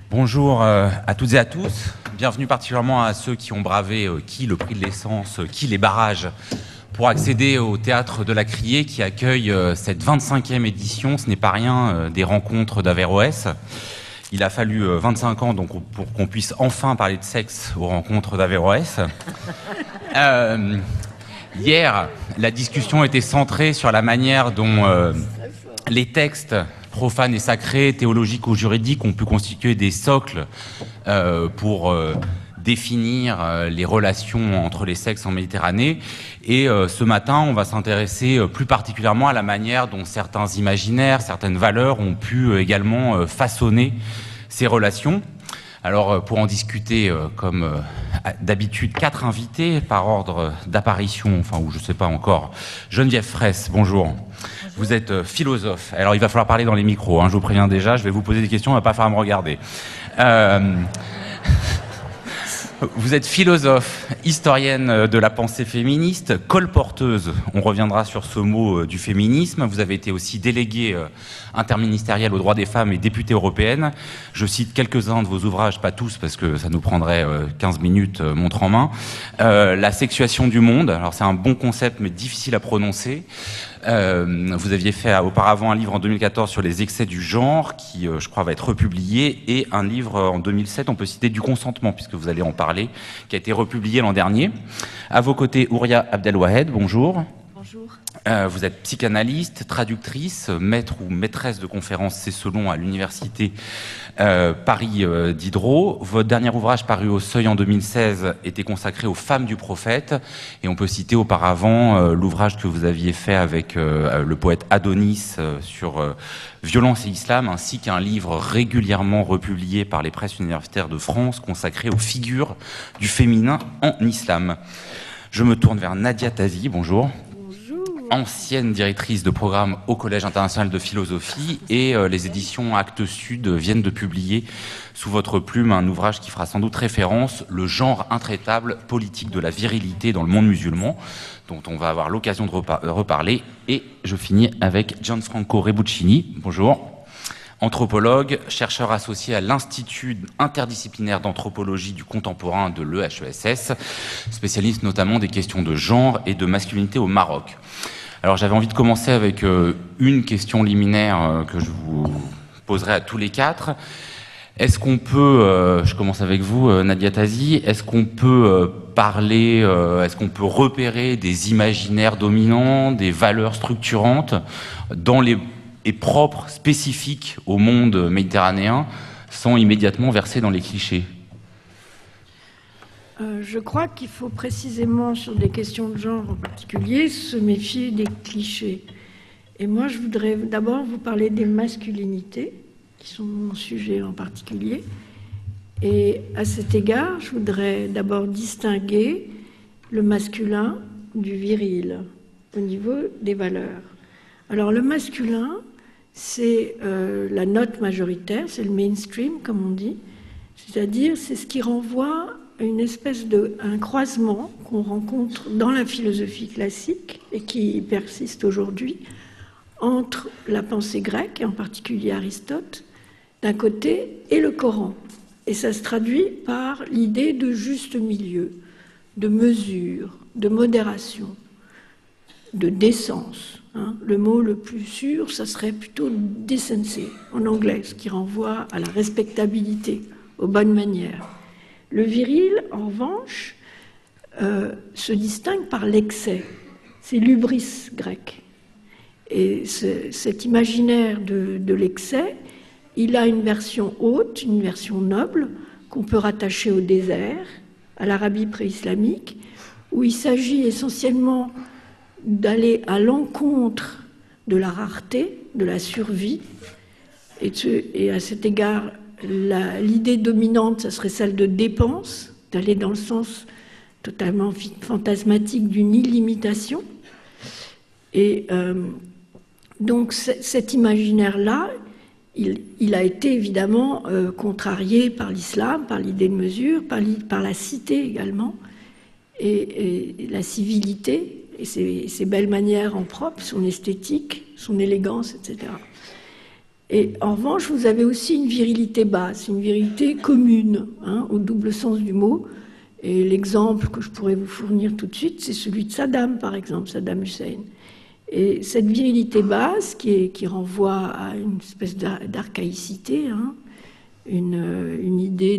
Bonjour à toutes et à tous. Bienvenue particulièrement à ceux qui ont bravé le prix de l'essence, les barrages, pour accéder au Théâtre de la Criée qui accueille cette 25e édition, ce n'est pas rien, des rencontres d'Averroès. Il a fallu 25 ans donc, pour qu'on puisse enfin parler de sexe aux rencontres d'Averroès. Hier, la discussion était centrée sur la manière dont les textes profanes et sacrés, théologiques ou juridiques, ont pu constituer des socles pour définir les relations entre les sexes en Méditerranée. Et ce matin, on va s'intéresser plus particulièrement à la manière dont certains imaginaires, certaines valeurs ont pu également façonner ces relations. Alors, pour en discuter, comme d'habitude, 4 invités par ordre d'apparition, enfin, ou je ne sais pas encore. Geneviève Fraisse, bonjour. Vous êtes philosophe. Alors, il va falloir parler dans les micros, hein, je vous préviens déjà, je vais vous poser des questions, on ne va pas falloir me regarder. Vous êtes philosophe, historienne de la pensée féministe, colporteuse, on reviendra sur ce mot du féminisme. Vous avez été aussi déléguée interministérielle aux droits des femmes et députée européenne. Je cite quelques-uns de vos ouvrages, pas tous parce que ça nous prendrait 15 minutes montre en main. La sexuation du monde, alors c'est un bon concept mais difficile à prononcer. Vous aviez fait auparavant un livre en 2014 sur les excès du genre qui, je crois, va être republié, et un livre en 2007, on peut citer Du consentement, puisque vous allez en parler, qui a été republié l'an dernier. À vos côtés, Ouria Abdelwahed, bonjour. Bonjour. Vous êtes psychanalyste, traductrice, maître ou maîtresse de conférences, c'est selon, à l'université Paris Diderot. Votre dernier ouvrage paru au Seuil en 2016 était consacré aux femmes du prophète, et on peut citer auparavant l'ouvrage que vous aviez fait avec le poète Adonis sur violence et islam, ainsi qu'un livre régulièrement republié par les presses universitaires de France consacré aux figures du féminin en islam. Je me tourne vers Nadia Tazi, bonjour. Ancienne directrice de programme au Collège international de philosophie, et les éditions Actes Sud viennent de publier sous votre plume un ouvrage qui fera sans doute référence, Le genre intraitable, politique de la virilité dans le monde musulman, dont on va avoir l'occasion de reparler. Et je finis avec Gianfranco Rebuccini, bonjour. Anthropologue, chercheur associé à l'Institut interdisciplinaire d'anthropologie du contemporain de l'EHESS, spécialiste notamment des questions de genre et de masculinité au Maroc. Alors j'avais envie de commencer avec une question liminaire que je vous poserai à tous les quatre. Est-ce qu'on peut, je commence avec vous Nadia Tazi, est-ce qu'on peut parler, est-ce qu'on peut repérer des imaginaires dominants, des valeurs structurantes dans les et propres, spécifiques au monde méditerranéen, sans immédiatement verser dans les clichés? Je crois qu'il faut précisément, sur des questions de genre en particulier, se méfier des clichés. Et moi, je voudrais d'abord vous parler des masculinités, qui sont mon sujet en particulier. Et à cet égard, je voudrais d'abord distinguer le masculin du viril, au niveau des valeurs. Alors, le masculin, c'est la note majoritaire, c'est le mainstream, comme on dit, c'est-à-dire c'est ce qui renvoie à une espèce un croisement qu'on rencontre dans la philosophie classique et qui persiste aujourd'hui entre la pensée grecque, et en particulier Aristote, d'un côté, et le Coran. Et ça se traduit par l'idée de juste milieu, de mesure, de modération, de décence. Le mot le plus sûr, ça serait plutôt decency en anglais, ce qui renvoie à la respectabilité, aux bonnes manières. Le viril, en revanche, se distingue par l'excès. C'est l'hubris grec. Et cet imaginaire de l'excès, il a une version haute, une version noble, qu'on peut rattacher au désert, à l'Arabie pré-islamique, où il s'agit essentiellement d'aller à l'encontre de la rareté, de la survie. Et à cet égard, l'idée dominante, ça serait celle de dépense, d'aller dans le sens totalement fantasmatique d'une illimitation. Et donc cet imaginaire-là, il a été évidemment contrarié par l'islam, par l'idée de mesure, par la cité également, et la civilité, et ses belles manières en propre, son esthétique, son élégance, etc. Et en revanche, vous avez aussi une virilité basse, une virilité commune, hein, au double sens du mot. Et l'exemple que je pourrais vous fournir tout de suite, c'est celui de Saddam, par exemple, Saddam Hussein. Et cette virilité basse, qui renvoie à une espèce d'archaïcité, hein, une idée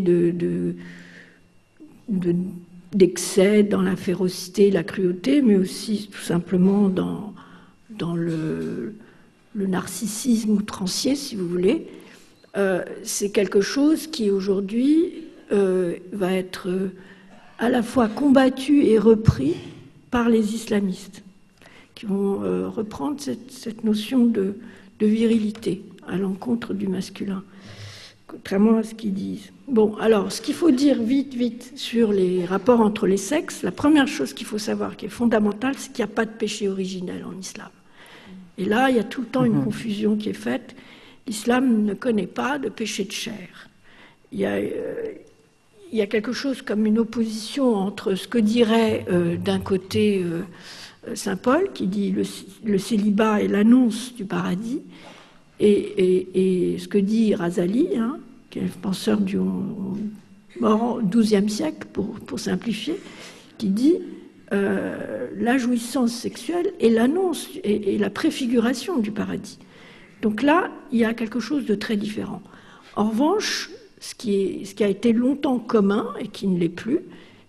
d'excès dans la férocité, la cruauté, mais aussi tout simplement dans le narcissisme outrancier, si vous voulez, c'est quelque chose qui aujourd'hui va être à la fois combattu et repris par les islamistes, qui vont reprendre cette notion de virilité à l'encontre du masculin, contrairement à ce qu'ils disent. Bon, alors, ce qu'il faut dire vite sur les rapports entre les sexes, la première chose qu'il faut savoir, qui est fondamentale, c'est qu'il n'y a pas de péché originel en islam. Et là, il y a tout le temps une confusion qui est faite. L'islam ne connaît pas de péché de chair. Il y a quelque chose comme une opposition entre ce que dirait d'un côté saint Paul, qui dit le célibat est l'annonce du paradis, et ce que dit Razali, hein, qui est le penseur mort au XIIe siècle, pour simplifier, qui dit la jouissance sexuelle est l'annonce et la préfiguration du paradis. Donc là, il y a quelque chose de très différent. En revanche, ce qui a été longtemps commun et qui ne l'est plus,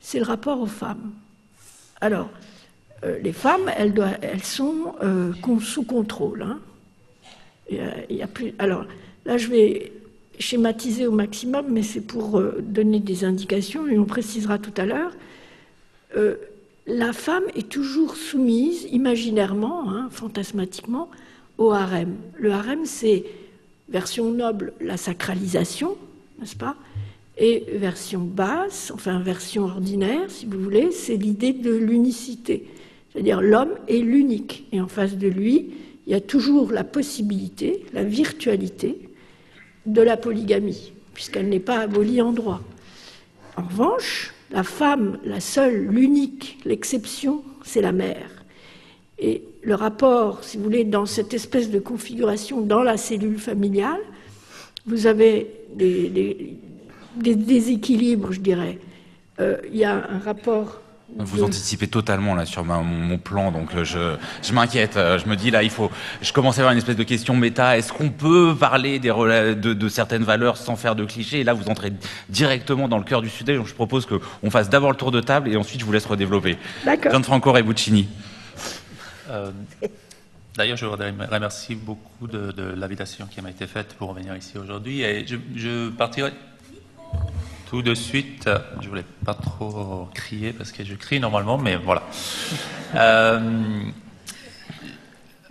c'est le rapport aux femmes. Alors, les femmes, elles sont sous contrôle. Hein. Il y a plus. Alors, là, je vais schématiser au maximum, mais c'est pour donner des indications, et on précisera tout à l'heure. La femme est toujours soumise, imaginairement, hein, fantasmatiquement, au harem. Le harem, c'est, version noble, la sacralisation, n'est-ce pas? Et version basse, enfin version ordinaire, si vous voulez, c'est l'idée de l'unicité. C'est-à-dire l'homme est l'unique. Et en face de lui, il y a toujours la possibilité, la virtualité de la polygamie, puisqu'elle n'est pas abolie en droit. En revanche, la femme, la seule, l'unique, l'exception, c'est la mère. Et le rapport, si vous voulez, dans cette espèce de configuration dans la cellule familiale, vous avez des déséquilibres, je dirais. Il y a un rapport... Vous anticipez totalement là sur mon plan, donc je m'inquiète. Je me dis là, je commence à avoir une espèce de question méta. Est-ce qu'on peut parler de certaines valeurs sans faire de clichés? Et là, vous entrez directement dans le cœur du sujet. Donc je propose qu'on fasse d'abord le tour de table et ensuite je vous laisse redévelopper. D'accord. Gianfranco Rebuccini. D'ailleurs, je voudrais remercier beaucoup de l'invitation qui m'a été faite pour venir ici aujourd'hui. Et je partirai tout de suite. Je voulais pas trop crier parce que je crie normalement, mais voilà.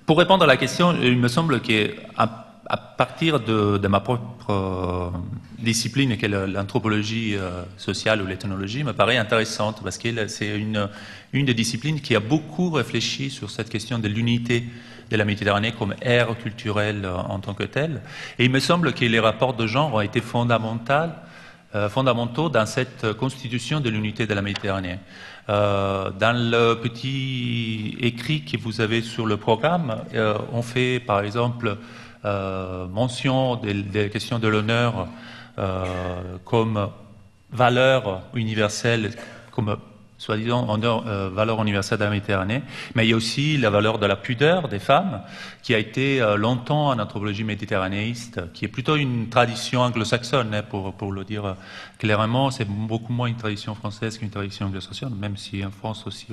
Pour répondre à la question, il me semble qu'à partir de ma propre discipline, qui est l'anthropologie sociale ou l'ethnologie, me paraît intéressante parce que c'est une des disciplines qui a beaucoup réfléchi sur cette question de l'unité de la Méditerranée comme aire culturelle en tant que telle. Et il me semble que les rapports de genre ont été fondamentaux dans cette constitution de l'unité de la Méditerranée. Dans le petit écrit que vous avez sur le programme, on fait par exemple mention des questions de l'honneur comme valeur universelle, comme soi-disant valeur universelle de la Méditerranée, mais il y a aussi la valeur de la pudeur des femmes, qui a été longtemps en anthropologie méditerranéiste, qui est plutôt une tradition anglo-saxonne, hein, pour le dire clairement. C'est beaucoup moins une tradition française qu'une tradition anglo-saxonne, même si en France aussi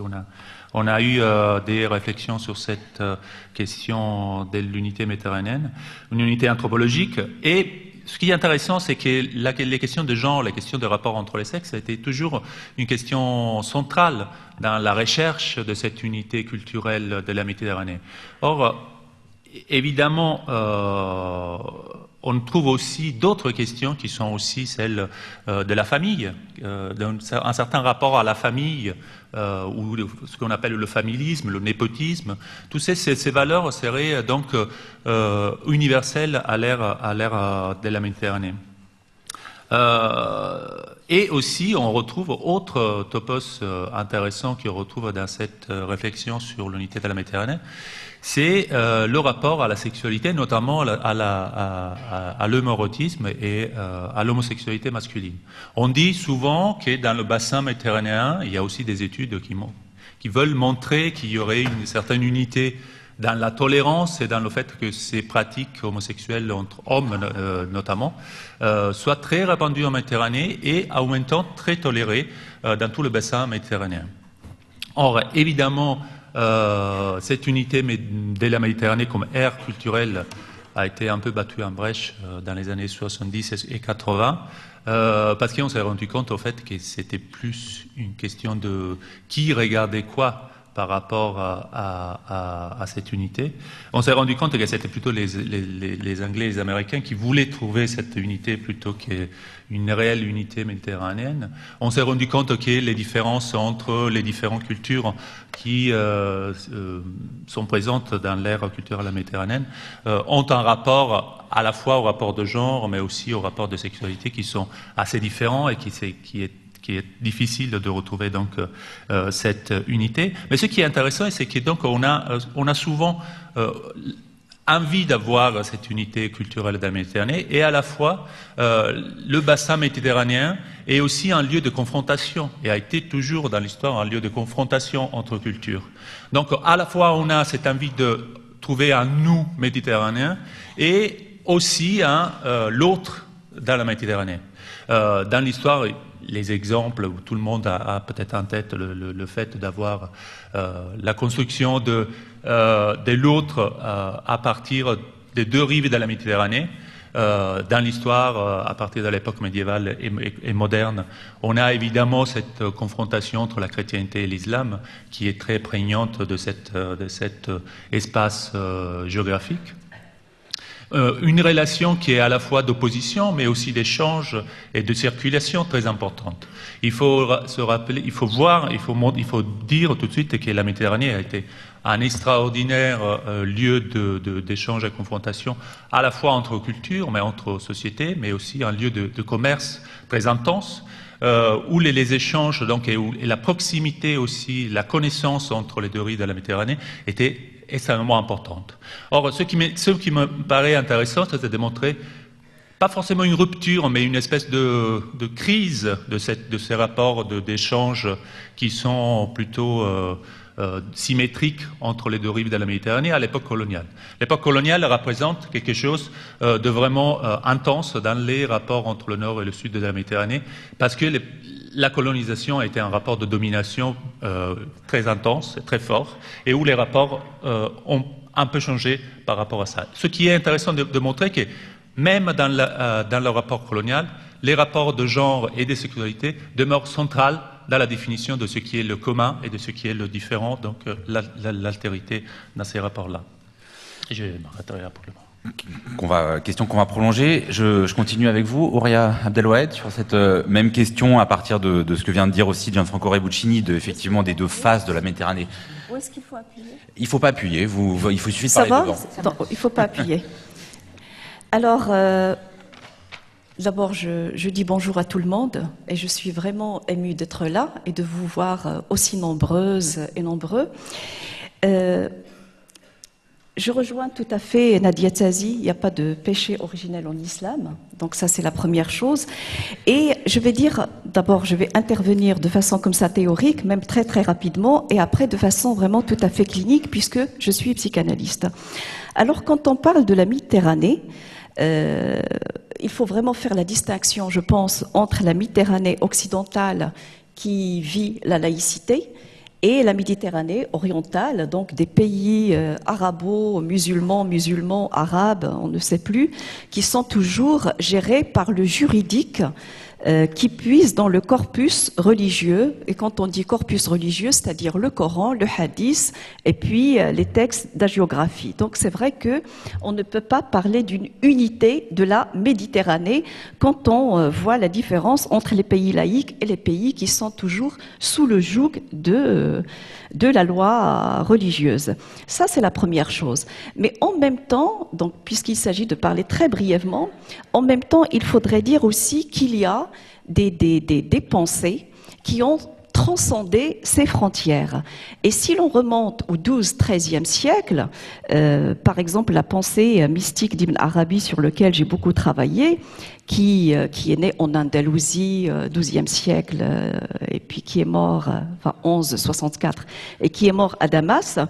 on a eu des réflexions sur cette question de l'unité méditerranéenne, une unité anthropologique. Et ce qui est intéressant, c'est que les questions de genre, les questions de rapport entre les sexes, a été toujours une question centrale dans la recherche de cette unité culturelle de la Méditerranée. Or, évidemment, on trouve aussi d'autres questions qui sont aussi celles de la famille, d'un certain rapport à la famille, ou ce qu'on appelle le familisme, le népotisme. Toutes ces valeurs seraient donc universelles à l'ère de la Méditerranée. Et aussi, on retrouve autre topos intéressant qu'on retrouve dans cette réflexion sur l'unité de la Méditerranée, c'est le rapport à la sexualité, notamment à l'homoérotisme et à l'homosexualité masculine. On dit souvent que dans le bassin méditerranéen, il y a aussi des études qui veulent montrer qu'il y aurait une certaine unité dans la tolérance et dans le fait que ces pratiques homosexuelles entre hommes notamment soient très répandues en Méditerranée et en même temps très tolérées dans tout le bassin méditerranéen. Or, évidemment, cette unité de la Méditerranée comme aire culturelle a été un peu battue en brèche dans les années 70 et 80 parce qu'on s'est rendu compte au fait que c'était plus une question de qui regardait quoi par rapport à cette unité. On s'est rendu compte que c'était plutôt les Anglais et les Américains qui voulaient trouver cette unité plutôt qu'une réelle unité méditerranéenne. On s'est rendu compte que les différences entre les différentes cultures qui sont présentes dans l'ère culturelle méditerranéenne ont un rapport à la fois au rapport de genre, mais aussi au rapport de sexualité qui sont assez différents et qui est difficile de retrouver donc cette unité. Mais ce qui est intéressant, c'est que donc on a souvent envie d'avoir cette unité culturelle de la Méditerranée et à la fois le bassin méditerranéen est aussi un lieu de confrontation et a été toujours dans l'histoire un lieu de confrontation entre cultures. Donc à la fois on a cette envie de trouver un nous méditerranéen et aussi l'autre dans la Méditerranée. Dans l'histoire, les exemples où tout le monde a peut-être en tête le fait d'avoir la construction de l'autre à partir des deux rives de la Méditerranée. Dans l'histoire, à partir de l'époque médiévale et moderne, on a évidemment cette confrontation entre la chrétienté et l'islam qui est très prégnante de cet espace géographique. Une relation qui est à la fois d'opposition, mais aussi d'échange et de circulation très importante. Il faut se rappeler, il faut dire tout de suite que la Méditerranée a été un extraordinaire lieu d'échange et de confrontation, à la fois entre cultures, mais entre sociétés, mais aussi un lieu de commerce très intense, où les échanges donc, et la proximité aussi, la connaissance entre les deux rives de la Méditerranée était extrêmement importante. Or, ce qui me paraît intéressant, c'est de démontrer pas forcément une rupture, mais une espèce de crise de ces rapports d'échange qui sont plutôt symétriques entre les deux rives de la Méditerranée à l'époque coloniale. L'époque coloniale représente quelque chose de vraiment intense dans les rapports entre le nord et le sud de la Méditerranée, parce que la colonisation a été un rapport de domination très intense, très fort, et où les rapports ont un peu changé par rapport à ça. Ce qui est intéressant de montrer que même dans le rapport colonial, les rapports de genre et de sexualité demeurent centrales dans la définition de ce qui est le commun et de ce qui est le différent, donc l'altérité dans ces rapports-là. Et je m'arrêterai là pour le moment. Question qu'on va prolonger. Je continue avec vous, Ouria Abdelwahed, sur cette même question à partir de ce que vient de dire aussi Gianfranco Rebuccini, effectivement des deux faces de la Méditerranée. Où est-ce qu'il faut appuyer? Il ne faut pas appuyer, il suffit de parler devant. Non, il ne faut pas appuyer. Alors, d'abord, je dis bonjour à tout le monde et je suis vraiment émue d'être là et de vous voir aussi nombreuses et nombreux. Je rejoins tout à fait Nadia Tazi, il n'y a pas de péché originel en islam, donc ça c'est la première chose. Et je vais dire, d'abord je vais intervenir de façon comme ça théorique, même très très rapidement, et après de façon vraiment tout à fait clinique, puisque je suis psychanalyste. Alors quand on parle de la Méditerranée, il faut vraiment faire la distinction, je pense, entre la Méditerranée occidentale qui vit la laïcité, et la Méditerranée orientale, donc des pays arabo-musulmans, arabes, on ne sait plus, qui sont toujours gérés par le juridique qui puise dans le corpus religieux. Et quand on dit corpus religieux, c'est-à-dire le Coran, le Hadith, et puis les textes d'hagiographie. Donc c'est vrai que on ne peut pas parler d'une unité de la Méditerranée quand on voit la différence entre les pays laïcs et les pays qui sont toujours sous le joug de de la loi religieuse. Ça, c'est la première chose. Mais en même temps, donc, puisqu'il s'agit de parler très brièvement, en même temps, il faudrait dire aussi qu'il y a des pensées qui ont transcender ces frontières. Et si l'on remonte au XIIe siècle, par exemple la pensée mystique d'Ibn Arabi sur lequel j'ai beaucoup travaillé, qui est né en Andalousie, XIIe siècle, et puis qui est mort, 1164, et qui est mort à Damas,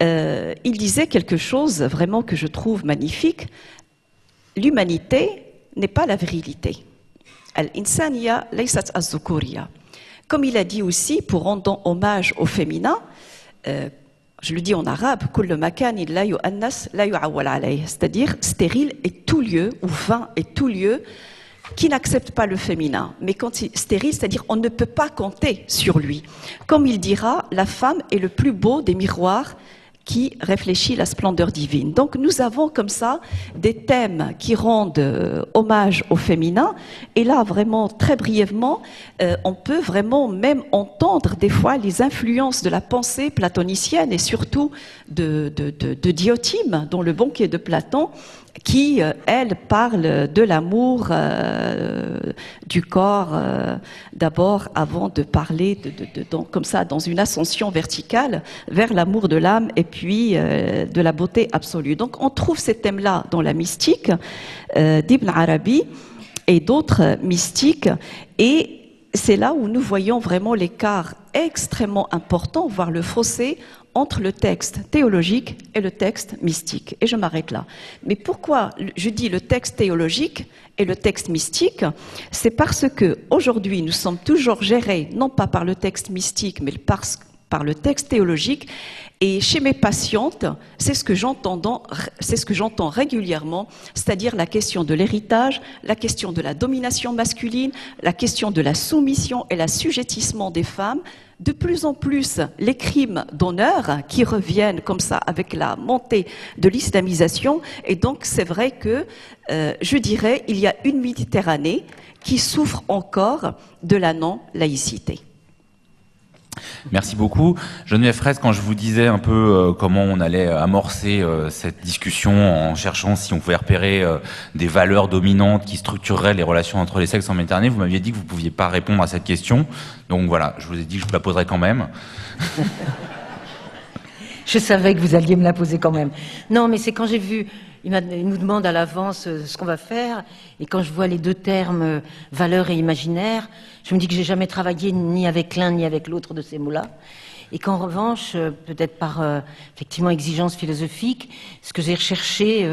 il disait quelque chose vraiment que je trouve magnifique. L'humanité n'est pas la virilité. Al-insaniya laysat az-zukuriya. Comme il a dit aussi, pour rendre hommage au féminin, je le dis en arabe, c'est-à-dire stérile est tout lieu, ou vain est tout lieu, qui n'accepte pas le féminin. Mais quand il est stérile, c'est-à-dire on ne peut pas compter sur lui. Comme il dira, la femme est le plus beau des miroirs qui réfléchit la splendeur divine. Donc nous avons comme ça des thèmes qui rendent hommage au féminin. Et là, vraiment, très brièvement, on peut vraiment même entendre des fois les influences de la pensée platonicienne et surtout de Diotime, dans le banquet de Platon, qui, elle, parle de l'amour du corps d'abord, avant de parler comme ça, dans une ascension verticale vers l'amour de l'âme et puis de la beauté absolue. Donc on trouve ces thèmes-là dans la mystique d'Ibn Arabi et d'autres mystiques, et c'est là où nous voyons vraiment l'écart extrêmement important, voire le fossé, entre le texte théologique et le texte mystique. Et je m'arrête là. Mais pourquoi je dis le texte théologique et le texte mystique? C'est parce que aujourd'hui nous sommes toujours gérés, non pas par le texte mystique, mais par le texte théologique. Et chez mes patientes, c'est ce que j'entends régulièrement, c'est-à-dire la question de l'héritage, la question de la domination masculine, la question de la soumission et l'assujettissement des femmes. De plus en plus, les crimes d'honneur qui reviennent comme ça avec la montée de l'islamisation. Et donc, c'est vrai que, je dirais, il y a une Méditerranée qui souffre encore de la non-laïcité. Merci beaucoup. Geneviève Fraisse, quand je vous disais un peu comment on allait amorcer cette discussion en cherchant si on pouvait repérer des valeurs dominantes qui structureraient les relations entre les sexes en Méditerranée, vous m'aviez dit que vous ne pouviez pas répondre à cette question. Donc voilà, je vous ai dit que je vous la poserai quand même. Je savais que vous alliez me la poser quand même. Non, mais c'est quand j'ai vu... Il nous demande à l'avance ce qu'on va faire, et quand je vois les deux termes valeur et imaginaire, je me dis que j'ai jamais travaillé ni avec l'un ni avec l'autre de ces mots-là, et qu'en revanche, peut-être par effectivement exigence philosophique, ce que j'ai recherché,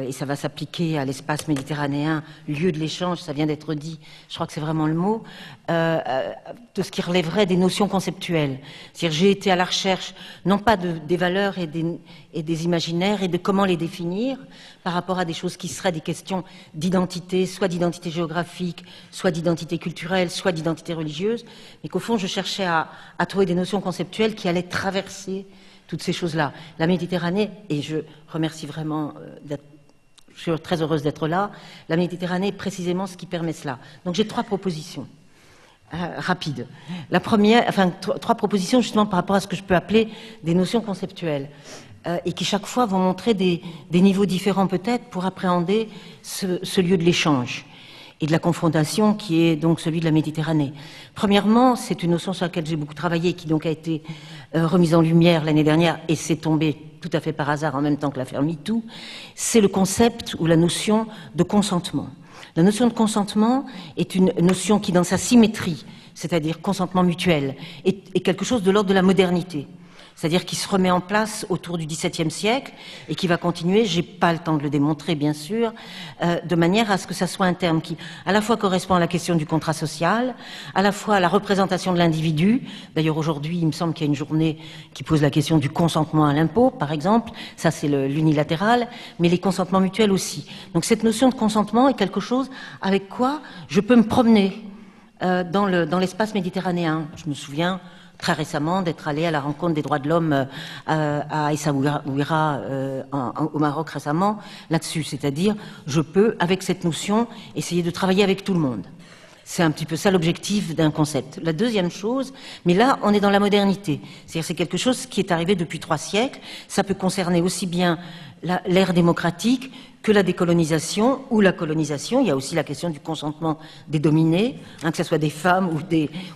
et ça va s'appliquer à l'espace méditerranéen, lieu de l'échange, ça vient d'être dit, je crois que c'est vraiment le mot, de ce qui relèverait des notions conceptuelles. C'est-à-dire j'ai été à la recherche, non pas des valeurs et des imaginaires, et de comment les définir par rapport à des choses qui seraient des questions d'identité, soit d'identité géographique, soit d'identité culturelle, soit d'identité religieuse, mais qu'au fond je cherchais à trouver des notions conceptuelles qui allaient traverser toutes ces choses-là. La Méditerranée, et je remercie vraiment je suis très heureuse d'être là, la Méditerranée est précisément ce qui permet cela. Donc j'ai 3 propositions rapides. La première, enfin 3 propositions justement par rapport à ce que je peux appeler des notions conceptuelles, et qui chaque fois vont montrer des niveaux différents peut-être pour appréhender ce lieu de l'échange et de la confrontation qui est donc celui de la Méditerranée. Premièrement, c'est une notion sur laquelle j'ai beaucoup travaillé, qui donc a été remise en lumière l'année dernière, et c'est tombé tout à fait par hasard en même temps que l'affaire MeToo, c'est le concept ou la notion de consentement. La notion de consentement est une notion qui, dans sa symétrie, c'est-à-dire consentement mutuel, est quelque chose de l'ordre de la modernité. C'est-à-dire qui se remet en place autour du XVIIe siècle et qui va continuer, j'ai pas le temps de le démontrer bien sûr, de manière à ce que ça soit un terme qui à la fois correspond à la question du contrat social, à la fois à la représentation de l'individu. D'ailleurs aujourd'hui, il me semble qu'il y a une journée qui pose la question du consentement à l'impôt, par exemple. Ça c'est l'unilatéral, mais les consentements mutuels aussi. Donc cette notion de consentement est quelque chose avec quoi je peux me promener dans l'espace méditerranéen. Je me souviens très récemment d'être allé à la rencontre des droits de l'homme à Essaouira au Maroc récemment, là-dessus. C'est-à-dire, je peux, avec cette notion, essayer de travailler avec tout le monde. C'est un petit peu ça l'objectif d'un concept. La deuxième chose, mais là, on est dans la modernité. C'est-à-dire c'est quelque chose qui est arrivé depuis 3 siècles. Ça peut concerner aussi bien l'ère démocratique que la décolonisation ou la colonisation. Il y a aussi la question du consentement des dominés, que ce soit des femmes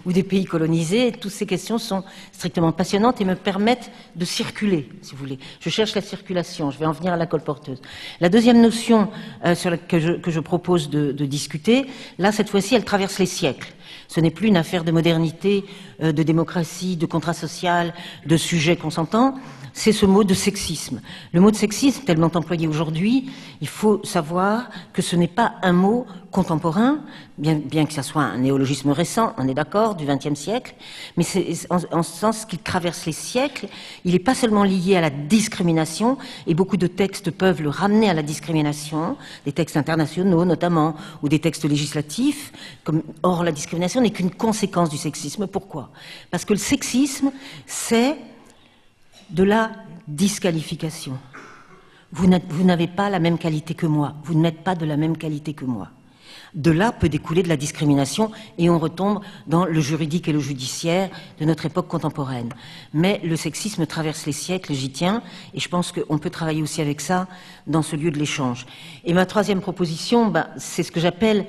ou des pays colonisés. Toutes ces questions sont strictement passionnantes et me permettent de circuler, si vous voulez. Je cherche la circulation, je vais en venir à la colporteuse. La deuxième notion que je propose de discuter, là, cette fois-ci, elle traverse les siècles. Ce n'est plus une affaire de modernité, de démocratie, de contrat social, de sujet consentant. C'est ce mot de sexisme. Le mot de sexisme, tellement employé aujourd'hui, il faut savoir que ce n'est pas un mot contemporain, bien que ça soit un néologisme récent, on est d'accord, du XXe siècle, mais c'est en ce sens qu'il traverse les siècles. Il n'est pas seulement lié à la discrimination, et beaucoup de textes peuvent le ramener à la discrimination, des textes internationaux notamment, ou des textes législatifs. Or, la discrimination n'est qu'une conséquence du sexisme. Pourquoi? Parce que le sexisme, c'est de la disqualification. Vous n'avez pas la même qualité que moi. Vous n'êtes pas de la même qualité que moi. De là peut découler de la discrimination et on retombe dans le juridique et le judiciaire de notre époque contemporaine. Mais le sexisme traverse les siècles, j'y tiens, et je pense qu'on peut travailler aussi avec ça dans ce lieu de l'échange. Et ma troisième proposition, c'est ce que j'appelle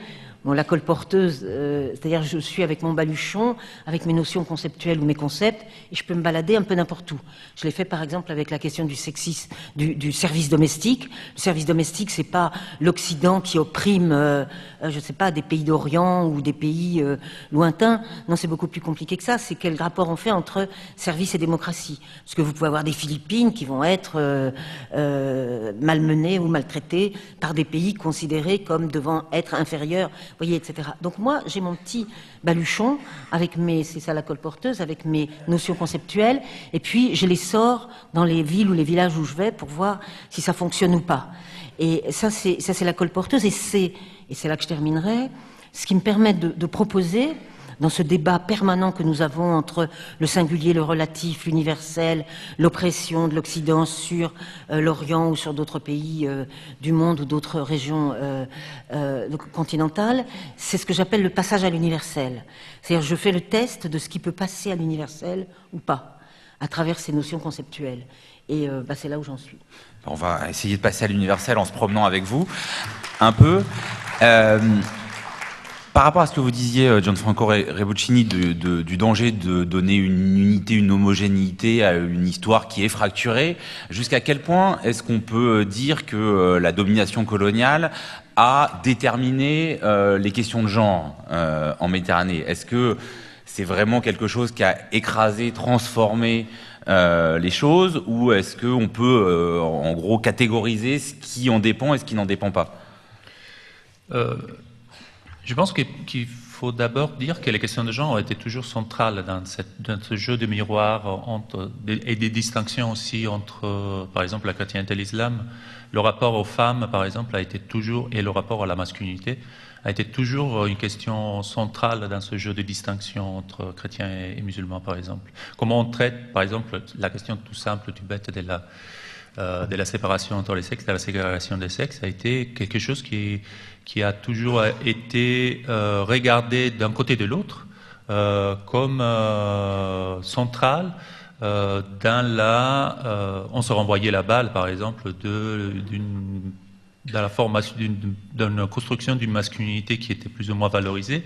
la colporteuse, c'est-à-dire je suis avec mon baluchon, avec mes notions conceptuelles ou mes concepts, et je peux me balader un peu n'importe où. Je l'ai fait par exemple avec la question du sexisme, du service domestique. Le service domestique, c'est pas l'Occident qui opprime, je sais pas, des pays d'Orient ou des pays lointains. Non, c'est beaucoup plus compliqué que ça. C'est quel rapport on fait entre service et démocratie. Parce que vous pouvez avoir des Philippines qui vont être malmenées ou maltraitées par des pays considérés comme devant être inférieurs, voyez, etc. Donc moi, j'ai mon petit baluchon avec c'est ça la colporteuse, avec mes notions conceptuelles, et puis je les sors dans les villes ou les villages où je vais pour voir si ça fonctionne ou pas. Et ça c'est la colporteuse, et c'est là que je terminerai, ce qui me permet de proposer, dans ce débat permanent que nous avons entre le singulier, le relatif, l'universel, l'oppression de l'Occident sur l'Orient ou sur d'autres pays du monde ou d'autres régions continentales, c'est ce que j'appelle le passage à l'universel. C'est-à-dire je fais le test de ce qui peut passer à l'universel ou pas, à travers ces notions conceptuelles. Et c'est là où j'en suis. On va essayer de passer à l'universel en se promenant avec vous un peu. Par rapport à ce que vous disiez, Gianfranco Rebbuccini, du danger de donner une unité, une homogénéité à une histoire qui est fracturée, jusqu'à quel point est-ce qu'on peut dire que la domination coloniale a déterminé les questions de genre en Méditerranée? Est-ce que c'est vraiment quelque chose qui a écrasé, transformé les choses, ou est-ce qu'on peut en gros catégoriser ce qui en dépend et ce qui n'en dépend pas? Je pense qu'il faut d'abord dire que les questions de genre ont été toujours centrales dans ce jeu de miroir et des distinctions aussi entre, par exemple, la chrétienté et l'islam. Le rapport aux femmes, par exemple, a été toujours, et le rapport à la masculinité, a été toujours une question centrale dans ce jeu de distinction entre chrétiens et musulmans, par exemple. Comment on traite, par exemple, la question tout simple, tout bête de la séparation entre les sexes, de la ségrégation des sexes, a été quelque chose qui a toujours été regardé d'un côté de l'autre comme central dans on se renvoyait la balle, par exemple, dans la formation d'une construction d'une masculinité qui était plus ou moins valorisée.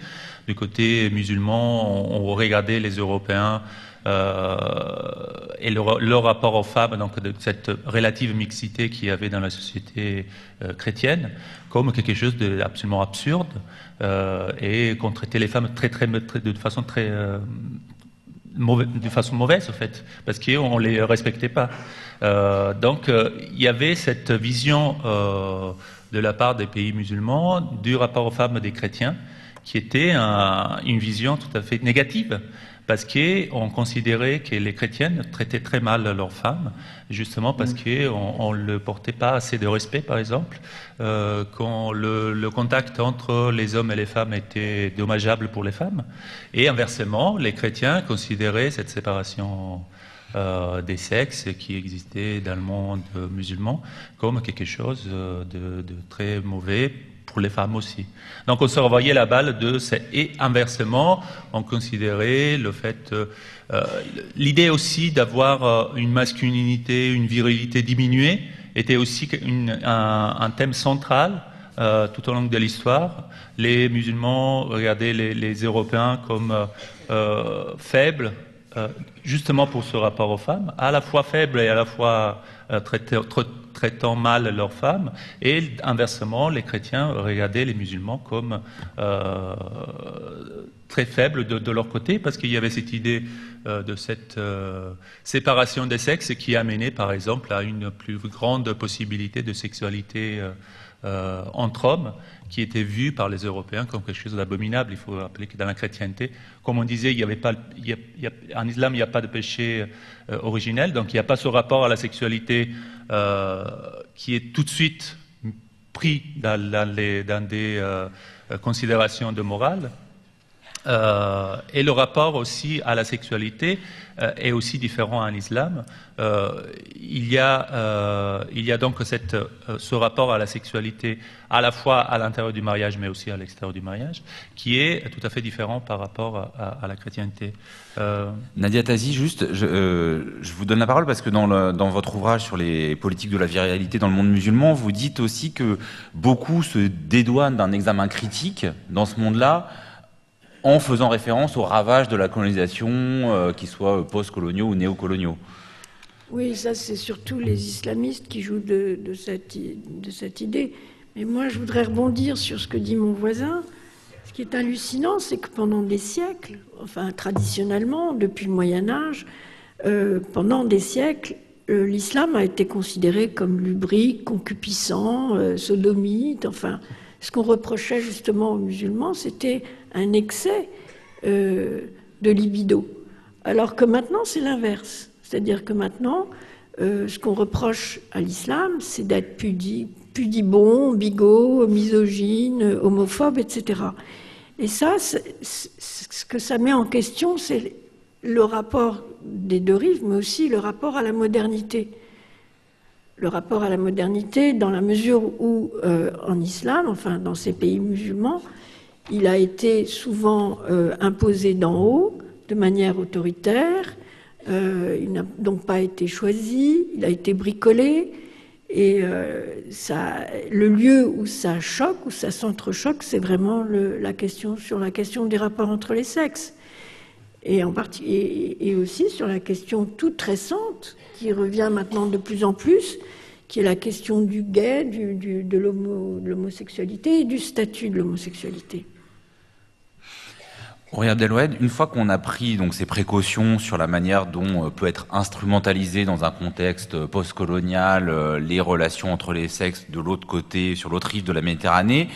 Du côté musulman, on regardait les Européens et leur rapport aux femmes, donc de cette relative mixité qu'il y avait dans la société chrétienne, comme quelque chose d'absolument absurde, et qu'on traitait les femmes de façon très de façon mauvaise, en fait, parce qu'on ne les respectait pas. Donc, il y avait cette vision de la part des pays musulmans du rapport aux femmes des chrétiens, qui était une vision tout à fait négative, parce qu'on considérait que les chrétiennes traitaient très mal leurs femmes, justement parce qu'on ne leur portait pas assez de respect, par exemple, quand le contact entre les hommes et les femmes était dommageable pour les femmes, et inversement, les chrétiens considéraient cette séparation des sexes qui existait dans le monde musulman comme quelque chose de très mauvais pour les femmes aussi. Donc on se renvoyait la balle et inversement, on considérait le fait, l'idée aussi d'avoir une masculinité, une virilité diminuée était aussi un thème central tout au long de l'histoire. Les musulmans regardaient les Européens comme faibles, justement pour ce rapport aux femmes, à la fois faibles et à la fois traitant mal leurs femmes, et inversement, les chrétiens regardaient les musulmans comme très faibles de leur côté, parce qu'il y avait cette idée de cette séparation des sexes qui amenait, par exemple, à une plus grande possibilité de sexualité entre hommes, qui était vue par les Européens comme quelque chose d'abominable. Il faut rappeler que dans la chrétienté, comme on disait, en islam, il n'y a pas de péché originel, donc il n'y a pas ce rapport à la sexualité qui est tout de suite pris dans des considérations de morale. Et le rapport aussi à la sexualité est aussi différent en islam. Il y a donc ce rapport à la sexualité à la fois à l'intérieur du mariage mais aussi à l'extérieur du mariage qui est tout à fait différent par rapport à la chrétienté. Nadia Tazi, juste, je vous donne la parole parce que dans votre ouvrage sur les politiques de la virilité dans le monde musulman, vous dites aussi que beaucoup se dédouanent d'un examen critique dans ce monde-là en faisant référence aux ravages de la colonisation, qu'ils soient post-coloniaux ou néocoloniaux. Oui, ça c'est surtout les islamistes qui jouent de cette idée. Mais moi je voudrais rebondir sur ce que dit mon voisin. Ce qui est hallucinant, c'est que pendant des siècles, enfin traditionnellement, depuis le Moyen-Âge, pendant des siècles, l'islam a été considéré comme lubrique, concupiscent, sodomite, enfin... Ce qu'on reprochait justement aux musulmans, c'était un excès de libido. Alors que maintenant, c'est l'inverse. C'est-à-dire que maintenant, ce qu'on reproche à l'islam, c'est d'être pudibond, bigot, misogyne, homophobe, etc. Et ça, ce que ça met en question, c'est le rapport des deux rives, mais aussi le rapport à la modernité. Le rapport à la modernité dans la mesure où, en islam, enfin dans ces pays musulmans, il a été souvent imposé d'en haut, de manière autoritaire, il n'a donc pas été choisi, il a été bricolé, et le lieu où ça choque, où ça s'entrechoque, c'est vraiment la question des rapports entre les sexes. Et aussi sur la question toute récente, qui revient maintenant de plus en plus, qui est la question du gay, de l'homosexualité et du statut de l'homosexualité. Aurélie Abdeloued, une fois qu'on a pris donc ces précautions sur la manière dont peut être instrumentalisé dans un contexte postcolonial les relations entre les sexes de l'autre côté, sur l'autre rive de la Méditerranée,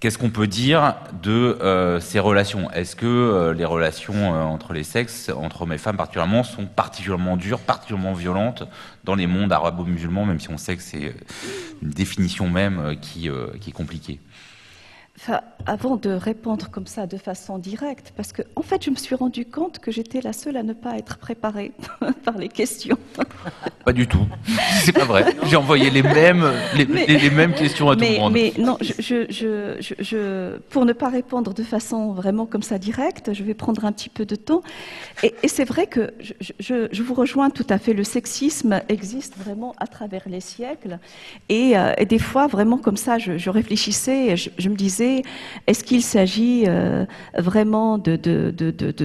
qu'est-ce qu'on peut dire de ces relations? Est-ce que les relations entre les sexes, entre hommes et femmes particulièrement, sont particulièrement dures, particulièrement violentes dans les mondes arabo-musulmans, même si on sait que c'est une définition même qui est compliquée? Enfin, avant de répondre comme ça de façon directe, parce que en fait, je me suis rendu compte que j'étais la seule à ne pas être préparée par les questions. Pas du tout, c'est pas vrai. J'ai envoyé les mêmes questions à tout le monde. Mais non, pour ne pas répondre de façon vraiment comme ça directe, je vais prendre un petit peu de temps. Et c'est vrai que je vous rejoins tout à fait. Le sexisme existe vraiment à travers les siècles. Et des fois, vraiment comme ça, je réfléchissais, et je me disais, est-ce qu'il s'agit vraiment de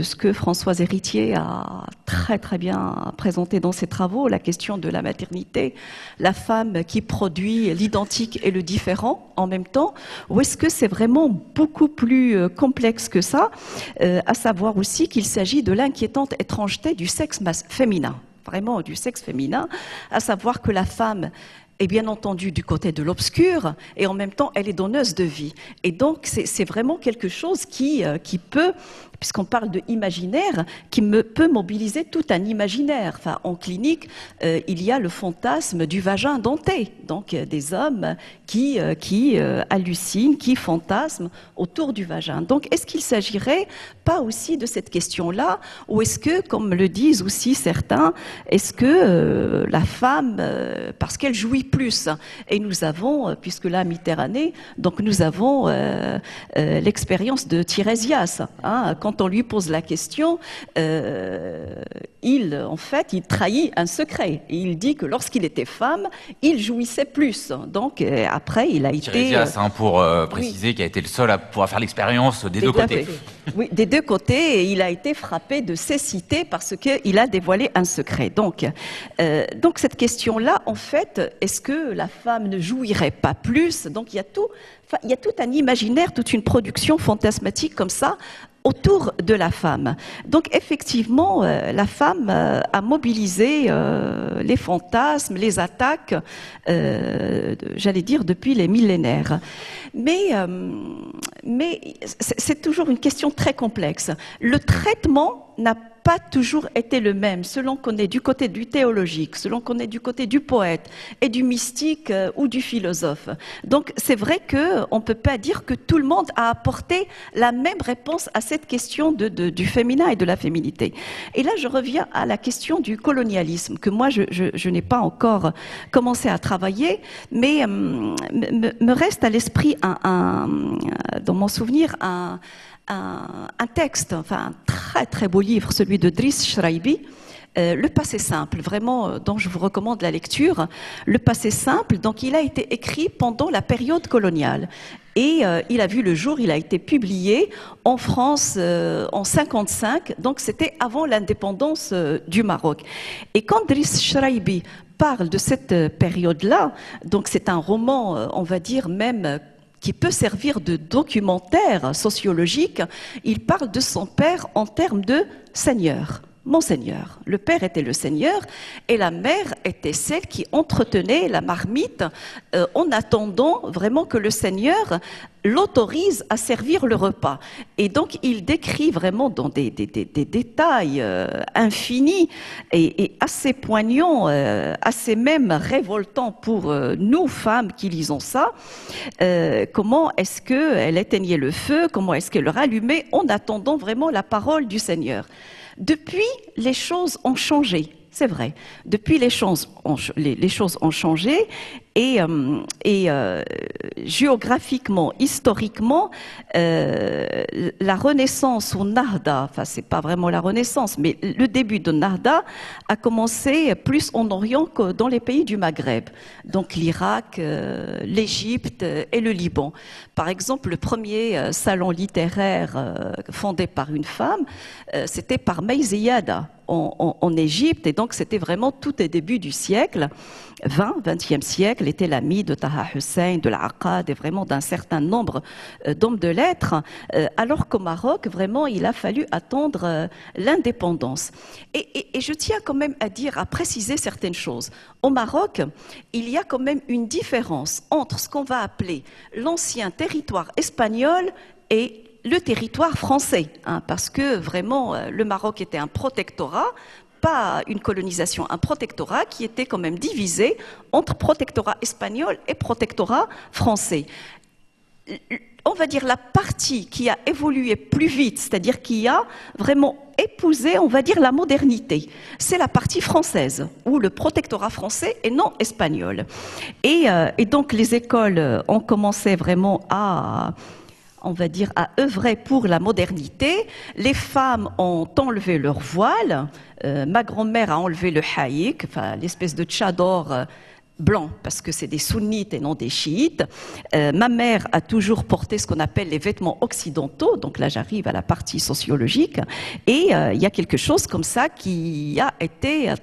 ce que Françoise Héritier a très très bien présenté dans ses travaux, la question de la maternité, la femme qui produit l'identique et le différent en même temps, ou est-ce que c'est vraiment beaucoup plus complexe que ça, à savoir aussi qu'il s'agit de l'inquiétante étrangeté du sexe féminin, vraiment du sexe féminin, à savoir que la femme est bien entendu du côté de l'obscur, et en même temps, elle est donneuse de vie. Et donc, c'est vraiment quelque chose qui peut puisqu'on parle de imaginaire qui peut mobiliser tout un imaginaire. Enfin, en clinique, il y a le fantasme du vagin denté, donc des hommes qui hallucinent, qui fantasment autour du vagin. Donc, est-ce qu'il s'agirait pas aussi de cette question-là, ou est-ce que, comme le disent aussi certains, est-ce que la femme, parce qu'elle jouit plus, et nous avons, puisque là, Méditerranée, donc nous avons l'expérience de Tirésias. Hein, quand on lui pose la question, il trahit un secret. Et il dit que lorsqu'il était femme, il jouissait plus. Donc après, il a été... Tirésias, pour préciser, qui a été le seul à pouvoir faire l'expérience des deux côtés. Oui, des deux côtés, et il a été frappé de cécité parce qu'il a dévoilé un secret. Donc cette question-là, en fait, est-ce que la femme ne jouirait pas plus? Donc il y a tout un imaginaire, toute une production fantasmatique comme ça autour de la femme. Donc effectivement, la femme a mobilisé les fantasmes, les attaques, j'allais dire depuis les millénaires. Mais c'est toujours une question très complexe. Le traitement n'a pas toujours été le même, selon qu'on est du côté du théologique, selon qu'on est du côté du poète et du mystique ou du philosophe. Donc c'est vrai qu'on ne peut pas dire que tout le monde a apporté la même réponse à cette question du féminin et de la féminité. Et là, je reviens à la question du colonialisme, que moi, je n'ai pas encore commencé à travailler, mais me reste à l'esprit, dans mon souvenir, un texte, enfin un très très beau livre, celui de Driss Shraibi, Le passé simple, vraiment, dont je vous recommande la lecture. Le passé simple, donc il a été écrit pendant la période coloniale. Et il a vu le jour, il a été publié en France en 55, donc c'était avant l'indépendance du Maroc. Et quand Driss Shraibi parle de cette période-là, donc c'est un roman, on va dire même, qui peut servir de documentaire sociologique, il parle de son père en termes de seigneur. Mon seigneur. Le père était le seigneur et la mère était celle qui entretenait la marmite en attendant vraiment que le seigneur l'autorise à servir le repas. Et donc il décrit vraiment dans des détails infinis et assez poignants, assez même révoltants pour nous femmes qui lisons ça, comment est-ce qu'elle éteignait le feu, comment est-ce qu'elle le rallumait en attendant vraiment la parole du Seigneur. Depuis, les choses ont changé, c'est vrai. Depuis, les choses ont changé et géographiquement, historiquement, la Renaissance ou Nahda, enfin c'est pas vraiment la Renaissance, mais le début de Nahda a commencé plus en Orient que dans les pays du Maghreb, donc l'Irak, l'Égypte et le Liban. Par exemple, le premier salon littéraire fondé par une femme, c'était par Meiziyada en Égypte, et donc c'était vraiment tout au début du siècle, 20e siècle, était l'ami de Taha Hussein, de l'Aqad et vraiment d'un certain nombre d'hommes de lettres, alors qu'au Maroc, vraiment, il a fallu attendre l'indépendance. Et je tiens quand même à dire, à préciser certaines choses. Au Maroc, il y a quand même une différence entre ce qu'on va appeler l'ancien territoire espagnol et le territoire français, hein, parce que vraiment, le Maroc était un protectorat, pas une colonisation, un protectorat qui était quand même divisé entre protectorat espagnol et protectorat français. On va dire la partie qui a évolué plus vite, c'est-à-dire qui a vraiment épousé, on va dire, la modernité, c'est la partie française, ou le protectorat français et non espagnol. Et donc les écoles ont commencé vraiment à œuvrer pour la modernité. Les femmes ont enlevé leur voile. Ma grand-mère a enlevé le haïk, enfin l'espèce de tchador blanc, parce que c'est des sunnites et non des chiites. Ma mère a toujours porté ce qu'on appelle les vêtements occidentaux, donc là j'arrive à la partie sociologique, et il y a quelque chose comme ça qui a été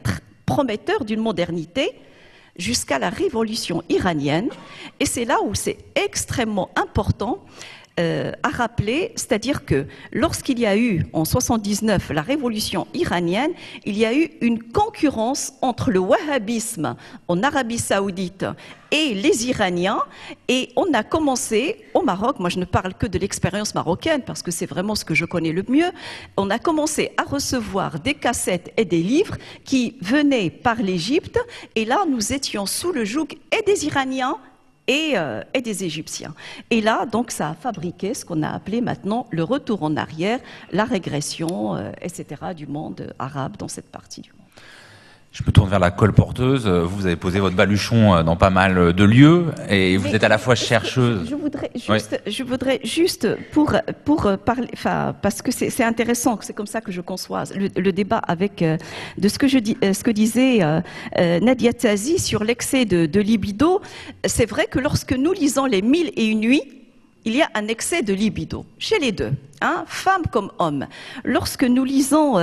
prometteur d'une modernité jusqu'à la révolution iranienne, et c'est là où c'est extrêmement important. à rappeler, c'est-à-dire que lorsqu'il y a eu en 79 la révolution iranienne, il y a eu une concurrence entre le wahhabisme en Arabie Saoudite et les Iraniens, et on a commencé au Maroc, moi je ne parle que de l'expérience marocaine parce que c'est vraiment ce que je connais le mieux, on a commencé à recevoir des cassettes et des livres qui venaient par l'Égypte, et là nous étions sous le joug et des Iraniens et des Égyptiens. Et là, donc, ça a fabriqué ce qu'on a appelé maintenant le retour en arrière, la régression, etc., du monde arabe dans cette partie du monde. Je me tourne vers la colporteuse. Vous avez posé votre baluchon dans pas mal de lieux et vous êtes à la fois chercheuse. Je voudrais juste pour parler, enfin, parce que c'est intéressant, c'est comme ça que je conçois le débat avec de ce que disait Nadia Tazi sur l'excès de libido. C'est vrai que lorsque nous lisons les 1001 nuits, il y a un excès de libido, chez les deux, hein, femmes comme hommes. Lorsque nous lisons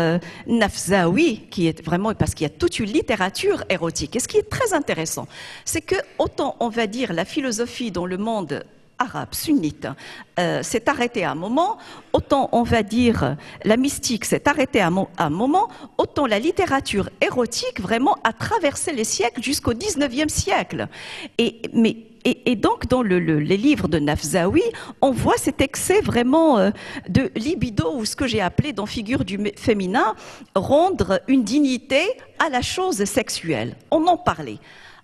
Nafzaoui, qui est vraiment, parce qu'il y a toute une littérature érotique, et ce qui est très intéressant, c'est que autant on va dire la philosophie dans le monde arabe, sunnite, s'est arrêtée à un moment, autant on va dire la mystique s'est arrêtée à un moment, autant la littérature érotique vraiment a traversé les siècles jusqu'au 19e siècle. Et donc, dans les livres de Nafzaoui, on voit cet excès vraiment de libido, ou ce que j'ai appelé dans Figure du féminin, rendre une dignité à la chose sexuelle. On en parlait.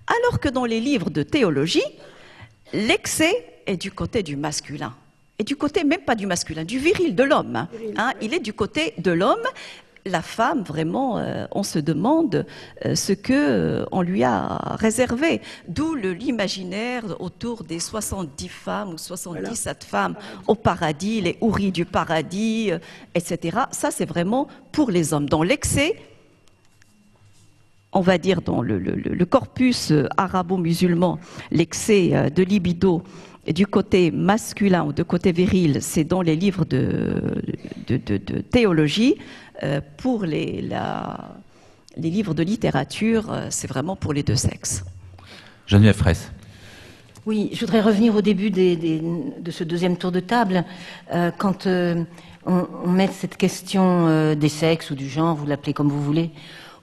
Alors que dans les livres de théologie, l'excès est du côté du masculin. Et du côté même pas du masculin, du viril, de l'homme. Hein, il est du côté de l'homme. La femme, vraiment, on se demande ce qu'on lui a réservé. D'où l'imaginaire autour des 70 femmes ou 77 femmes au paradis, les houris du paradis, etc. Ça, c'est vraiment pour les hommes. Dans l'excès, on va dire dans le corpus arabo-musulman, l'excès de libido du côté masculin ou de côté viril, c'est dans les livres de théologie. Pour les livres de littérature, c'est vraiment pour les deux sexes. Geneviève Fraisse. Oui, je voudrais revenir au début de ce deuxième tour de table. Quand on met cette question des sexes ou du genre, vous l'appelez comme vous voulez,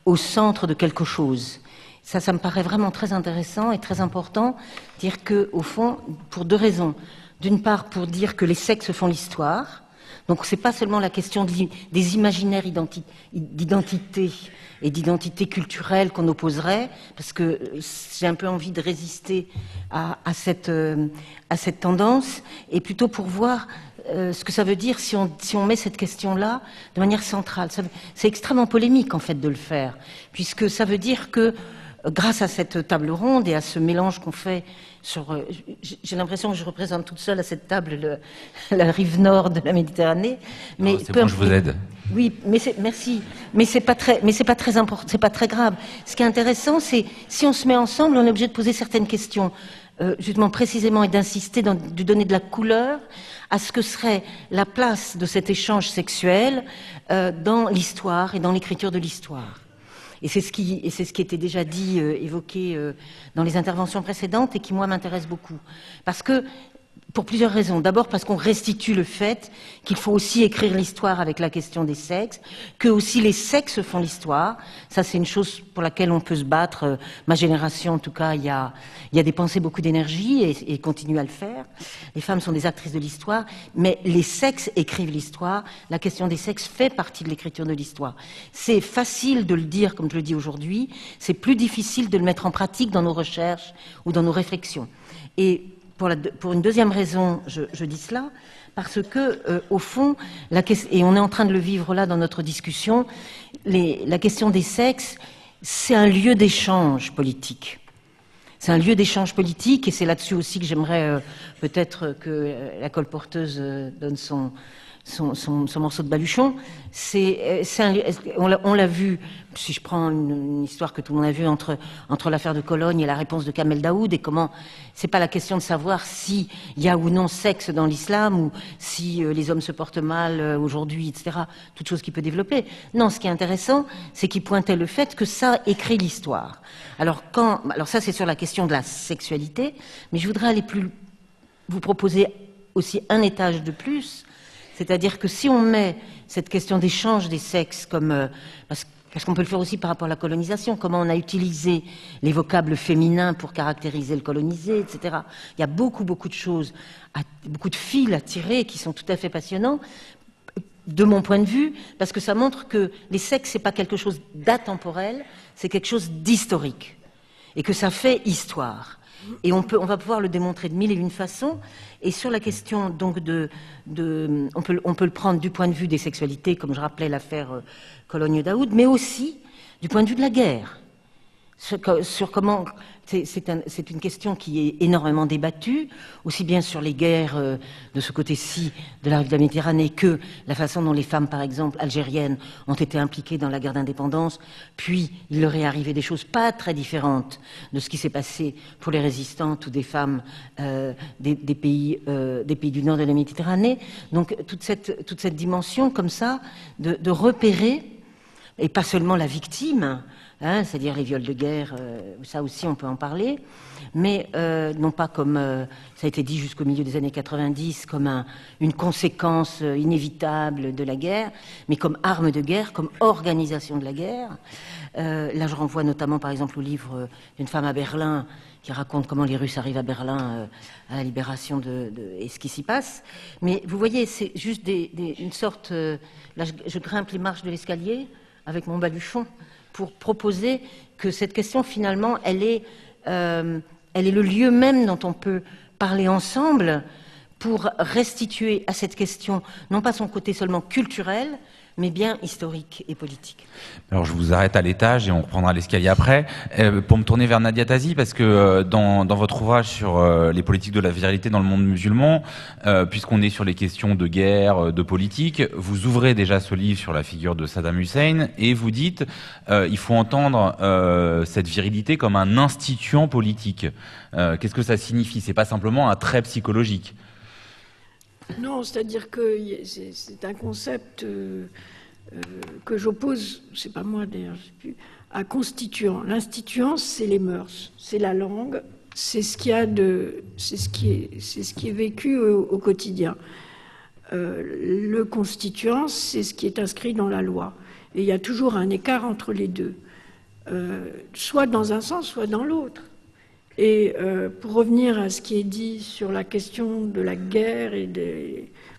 au centre de quelque chose. Ça me paraît vraiment très intéressant et très important, dire que, au fond, pour deux raisons. D'une part, pour dire que les sexes font l'histoire. Donc, c'est pas seulement la question des imaginaires d'identité et d'identité culturelle qu'on opposerait, parce que j'ai un peu envie de résister à cette tendance, et plutôt pour voir ce que ça veut dire si on met cette question-là de manière centrale. C'est extrêmement polémique, en fait, de le faire, puisque ça veut dire que grâce à cette table ronde et à ce mélange qu'on fait j'ai l'impression que je représente toute seule à cette table la rive nord de la Méditerranée. Mais c'est bon, je vous aide. Oui, merci. Mais c'est pas très important, c'est pas très grave. Ce qui est intéressant, c'est si on se met ensemble, on est obligé de poser certaines questions, justement précisément, et d'insister, de donner de la couleur à ce que serait la place de cet échange sexuel dans l'histoire et dans l'écriture de l'histoire. Et c'est ce qui était déjà dit, évoqué dans les interventions précédentes et qui, moi, m'intéresse beaucoup. Parce que, pour plusieurs raisons. D'abord parce qu'on restitue le fait qu'il faut aussi écrire l'histoire avec la question des sexes, que aussi les sexes font l'histoire. Ça, c'est une chose pour laquelle on peut se battre. Ma génération, en tout cas, il y a dépensé beaucoup d'énergie et continue à le faire. Les femmes sont des actrices de l'histoire, mais les sexes écrivent l'histoire. La question des sexes fait partie de l'écriture de l'histoire. C'est facile de le dire, comme je le dis aujourd'hui. C'est plus difficile de le mettre en pratique dans nos recherches ou dans nos réflexions. Et pour une deuxième raison, je dis cela, parce que, au fond, et on est en train de le vivre là dans notre discussion, la question des sexes, c'est un lieu d'échange politique. C'est un lieu d'échange politique, et c'est là-dessus aussi que j'aimerais peut-être que la colporteuse donne son morceau de baluchon. On l'a vu, si je prends une histoire que tout le monde a vue entre l'affaire de Cologne et la réponse de Kamel Daoud, et comment c'est pas la question de savoir s'il y a ou non sexe dans l'islam, ou si les hommes se portent mal aujourd'hui, etc. Toute chose qui peut développer. Non, ce qui est intéressant, c'est qu'il pointait le fait que ça écrit l'histoire. Alors ça, c'est sur la question de la sexualité, mais je voudrais vous proposer aussi un étage de plus, c'est-à-dire que si on met cette question d'échange des sexes comme... parce qu'on peut le faire aussi par rapport à la colonisation, comment on a utilisé les vocables féminins pour caractériser le colonisé, etc. Il y a beaucoup de choses, beaucoup de fils à tirer qui sont tout à fait passionnants, de mon point de vue, parce que ça montre que les sexes, c'est pas quelque chose d'atemporel, c'est quelque chose d'historique, et que ça fait histoire. Et on va pouvoir le démontrer de mille et une façons. Et sur la question donc on peut le prendre du point de vue des sexualités, comme je rappelais l'affaire Cologne-Daoud, mais aussi du point de vue de la guerre. Sur comment c'est une question qui est énormément débattue, aussi bien sur les guerres de ce côté-ci de la rive de la Méditerranée que la façon dont les femmes, par exemple, algériennes, ont été impliquées dans la guerre d'indépendance, puis il leur est arrivé des choses pas très différentes de ce qui s'est passé pour les résistantes ou des femmes des pays du nord de la Méditerranée. Donc toute cette dimension comme ça de repérer, et pas seulement la victime, c'est-à-dire les viols de guerre, ça aussi on peut en parler, mais non pas comme, ça a été dit jusqu'au milieu des années 90, comme une conséquence inévitable de la guerre, mais comme arme de guerre, comme organisation de la guerre. Là je renvoie notamment par exemple au livre d'une femme à Berlin qui raconte comment les Russes arrivent à Berlin à la libération et ce qui s'y passe. Mais vous voyez, c'est juste une sorte... là je grimpe les marches de l'escalier avec mon baluchon, pour proposer que cette question, finalement, elle est le lieu même dont on peut parler ensemble pour restituer à cette question, non pas son côté seulement culturel, mais bien historique et politique. Alors je vous arrête à l'étage et on reprendra l'escalier après. Pour me tourner vers Nadia Tazi, parce que dans votre ouvrage sur les politiques de la virilité dans le monde musulman, puisqu'on est sur les questions de guerre, de politique, vous ouvrez déjà ce livre sur la figure de Saddam Hussein et vous dites il faut entendre cette virilité comme un instituant politique. Qu'est-ce que ça signifie? C'est pas simplement un trait psychologique. Non, c'est-à-dire que c'est un concept que j'oppose, c'est pas moi d'ailleurs, je sais plus, à constituant. L'instituant, c'est les mœurs, c'est la langue, c'est ce qu'il y a c'est ce qui est vécu au quotidien. Le constituant, c'est ce qui est inscrit dans la loi. Et il y a toujours un écart entre les deux, soit dans un sens, soit dans l'autre. Et pour revenir à ce qui est dit sur la question de la guerre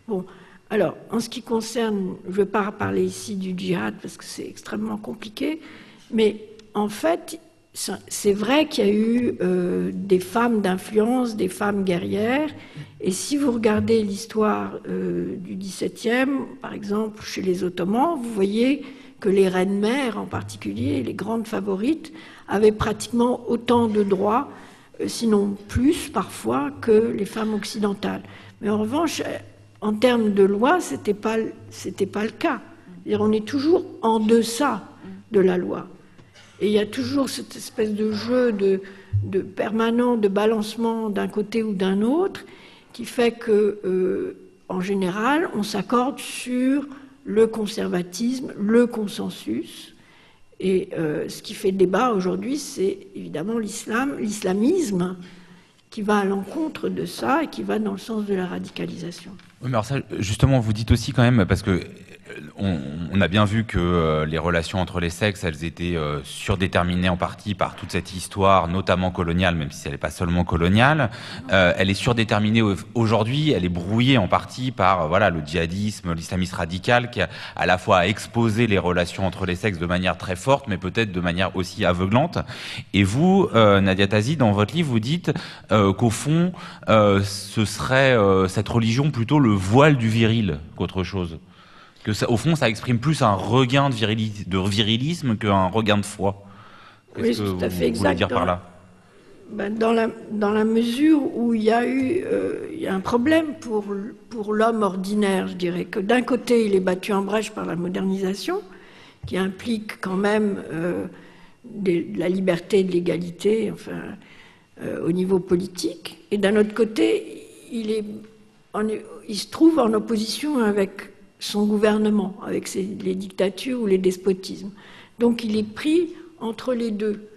bon, alors, en ce qui concerne, je ne vais pas parler ici du djihad parce que c'est extrêmement compliqué, mais en fait, c'est vrai qu'il y a eu des femmes d'influence, des femmes guerrières, et si vous regardez l'histoire du XVIIe, par exemple, chez les Ottomans, vous voyez que les reines-mères, en particulier, les grandes favorites, avaient pratiquement autant de droits, sinon plus parfois, que les femmes occidentales. Mais en revanche, en termes de loi, c'était pas le cas. C'est-à-dire, on est toujours en deçà de la loi. Et il y a toujours cette espèce de jeu de permanent, de balancement d'un côté ou d'un autre, qui fait que, en général, on s'accorde sur le conservatisme, le consensus. Et ce qui fait débat aujourd'hui, c'est évidemment l'islamisme, qui va à l'encontre de ça et qui va dans le sens de la radicalisation. Oui, mais alors ça, justement, vous dites aussi quand même, parce que on a bien vu que les relations entre les sexes, elles étaient surdéterminées en partie par toute cette histoire, notamment coloniale, même si elle n'est pas seulement coloniale. Elle est surdéterminée aujourd'hui, elle est brouillée en partie par voilà, le djihadisme, l'islamisme radical, qui a à la fois exposé les relations entre les sexes de manière très forte, mais peut-être de manière aussi aveuglante. Et vous, Nadia Tazi, dans votre livre, vous dites qu'au fond, ce serait cette religion plutôt le voile du viril qu'autre chose. Que ça, au fond, ça exprime plus un regain de virilisme qu'un regain de foi. Oui, c'est tout à fait exact. Voulez dire par là ? Dans la mesure où il y a un problème pour l'homme ordinaire, je dirais, que d'un côté, il est battu en brèche par la modernisation, qui implique quand même de la liberté et de l'égalité, enfin, au niveau politique, et d'un autre côté, il se trouve en opposition avec son gouvernement, avec les dictatures ou les despotismes. Donc il est pris entre les deux.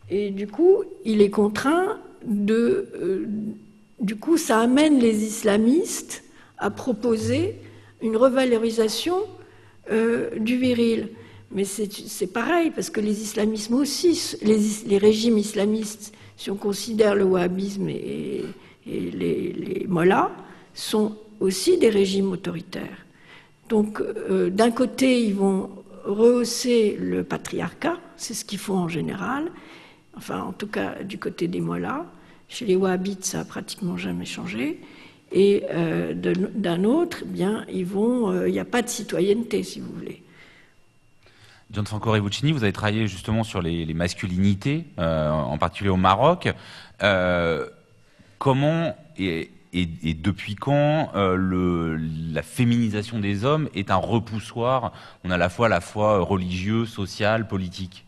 Et du coup, il est contraint de du coup, ça amène les islamistes à proposer une revalorisation du viril. Mais c'est pareil, parce que les islamismes aussi, les régimes islamistes, si on considère le wahhabisme et les mollahs, sont aussi des régimes autoritaires. Donc, d'un côté, ils vont rehausser le patriarcat, c'est ce qu'ils font en général, enfin, en tout cas, du côté des mollahs. Chez les wahhabites, ça n'a pratiquement jamais changé. Et d'un autre, eh bien, il n'y a pas de citoyenneté, si vous voulez. Gianfranco Rivuccini, vous avez travaillé justement sur les masculinités, en particulier au Maroc. Comment et depuis quand la féminisation des hommes est un repoussoir, on a la fois religieux, social, politique?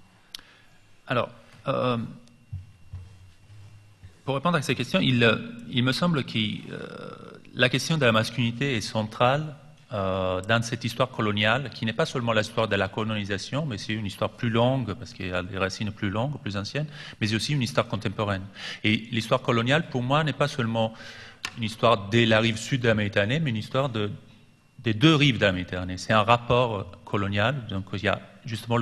Alors, pour répondre à ces questions, il me semble que la question de la masculinité est centrale dans cette histoire coloniale, qui n'est pas seulement l'histoire de la colonisation, mais c'est une histoire plus longue, parce qu'il y a des racines plus longues, plus anciennes, mais c'est aussi une histoire contemporaine. Et l'histoire coloniale, pour moi, n'est pas seulement une histoire de la rive sud de la Méditerranée, mais une histoire des deux rives de la Méditerranée. C'est un rapport colonial, donc il y a justement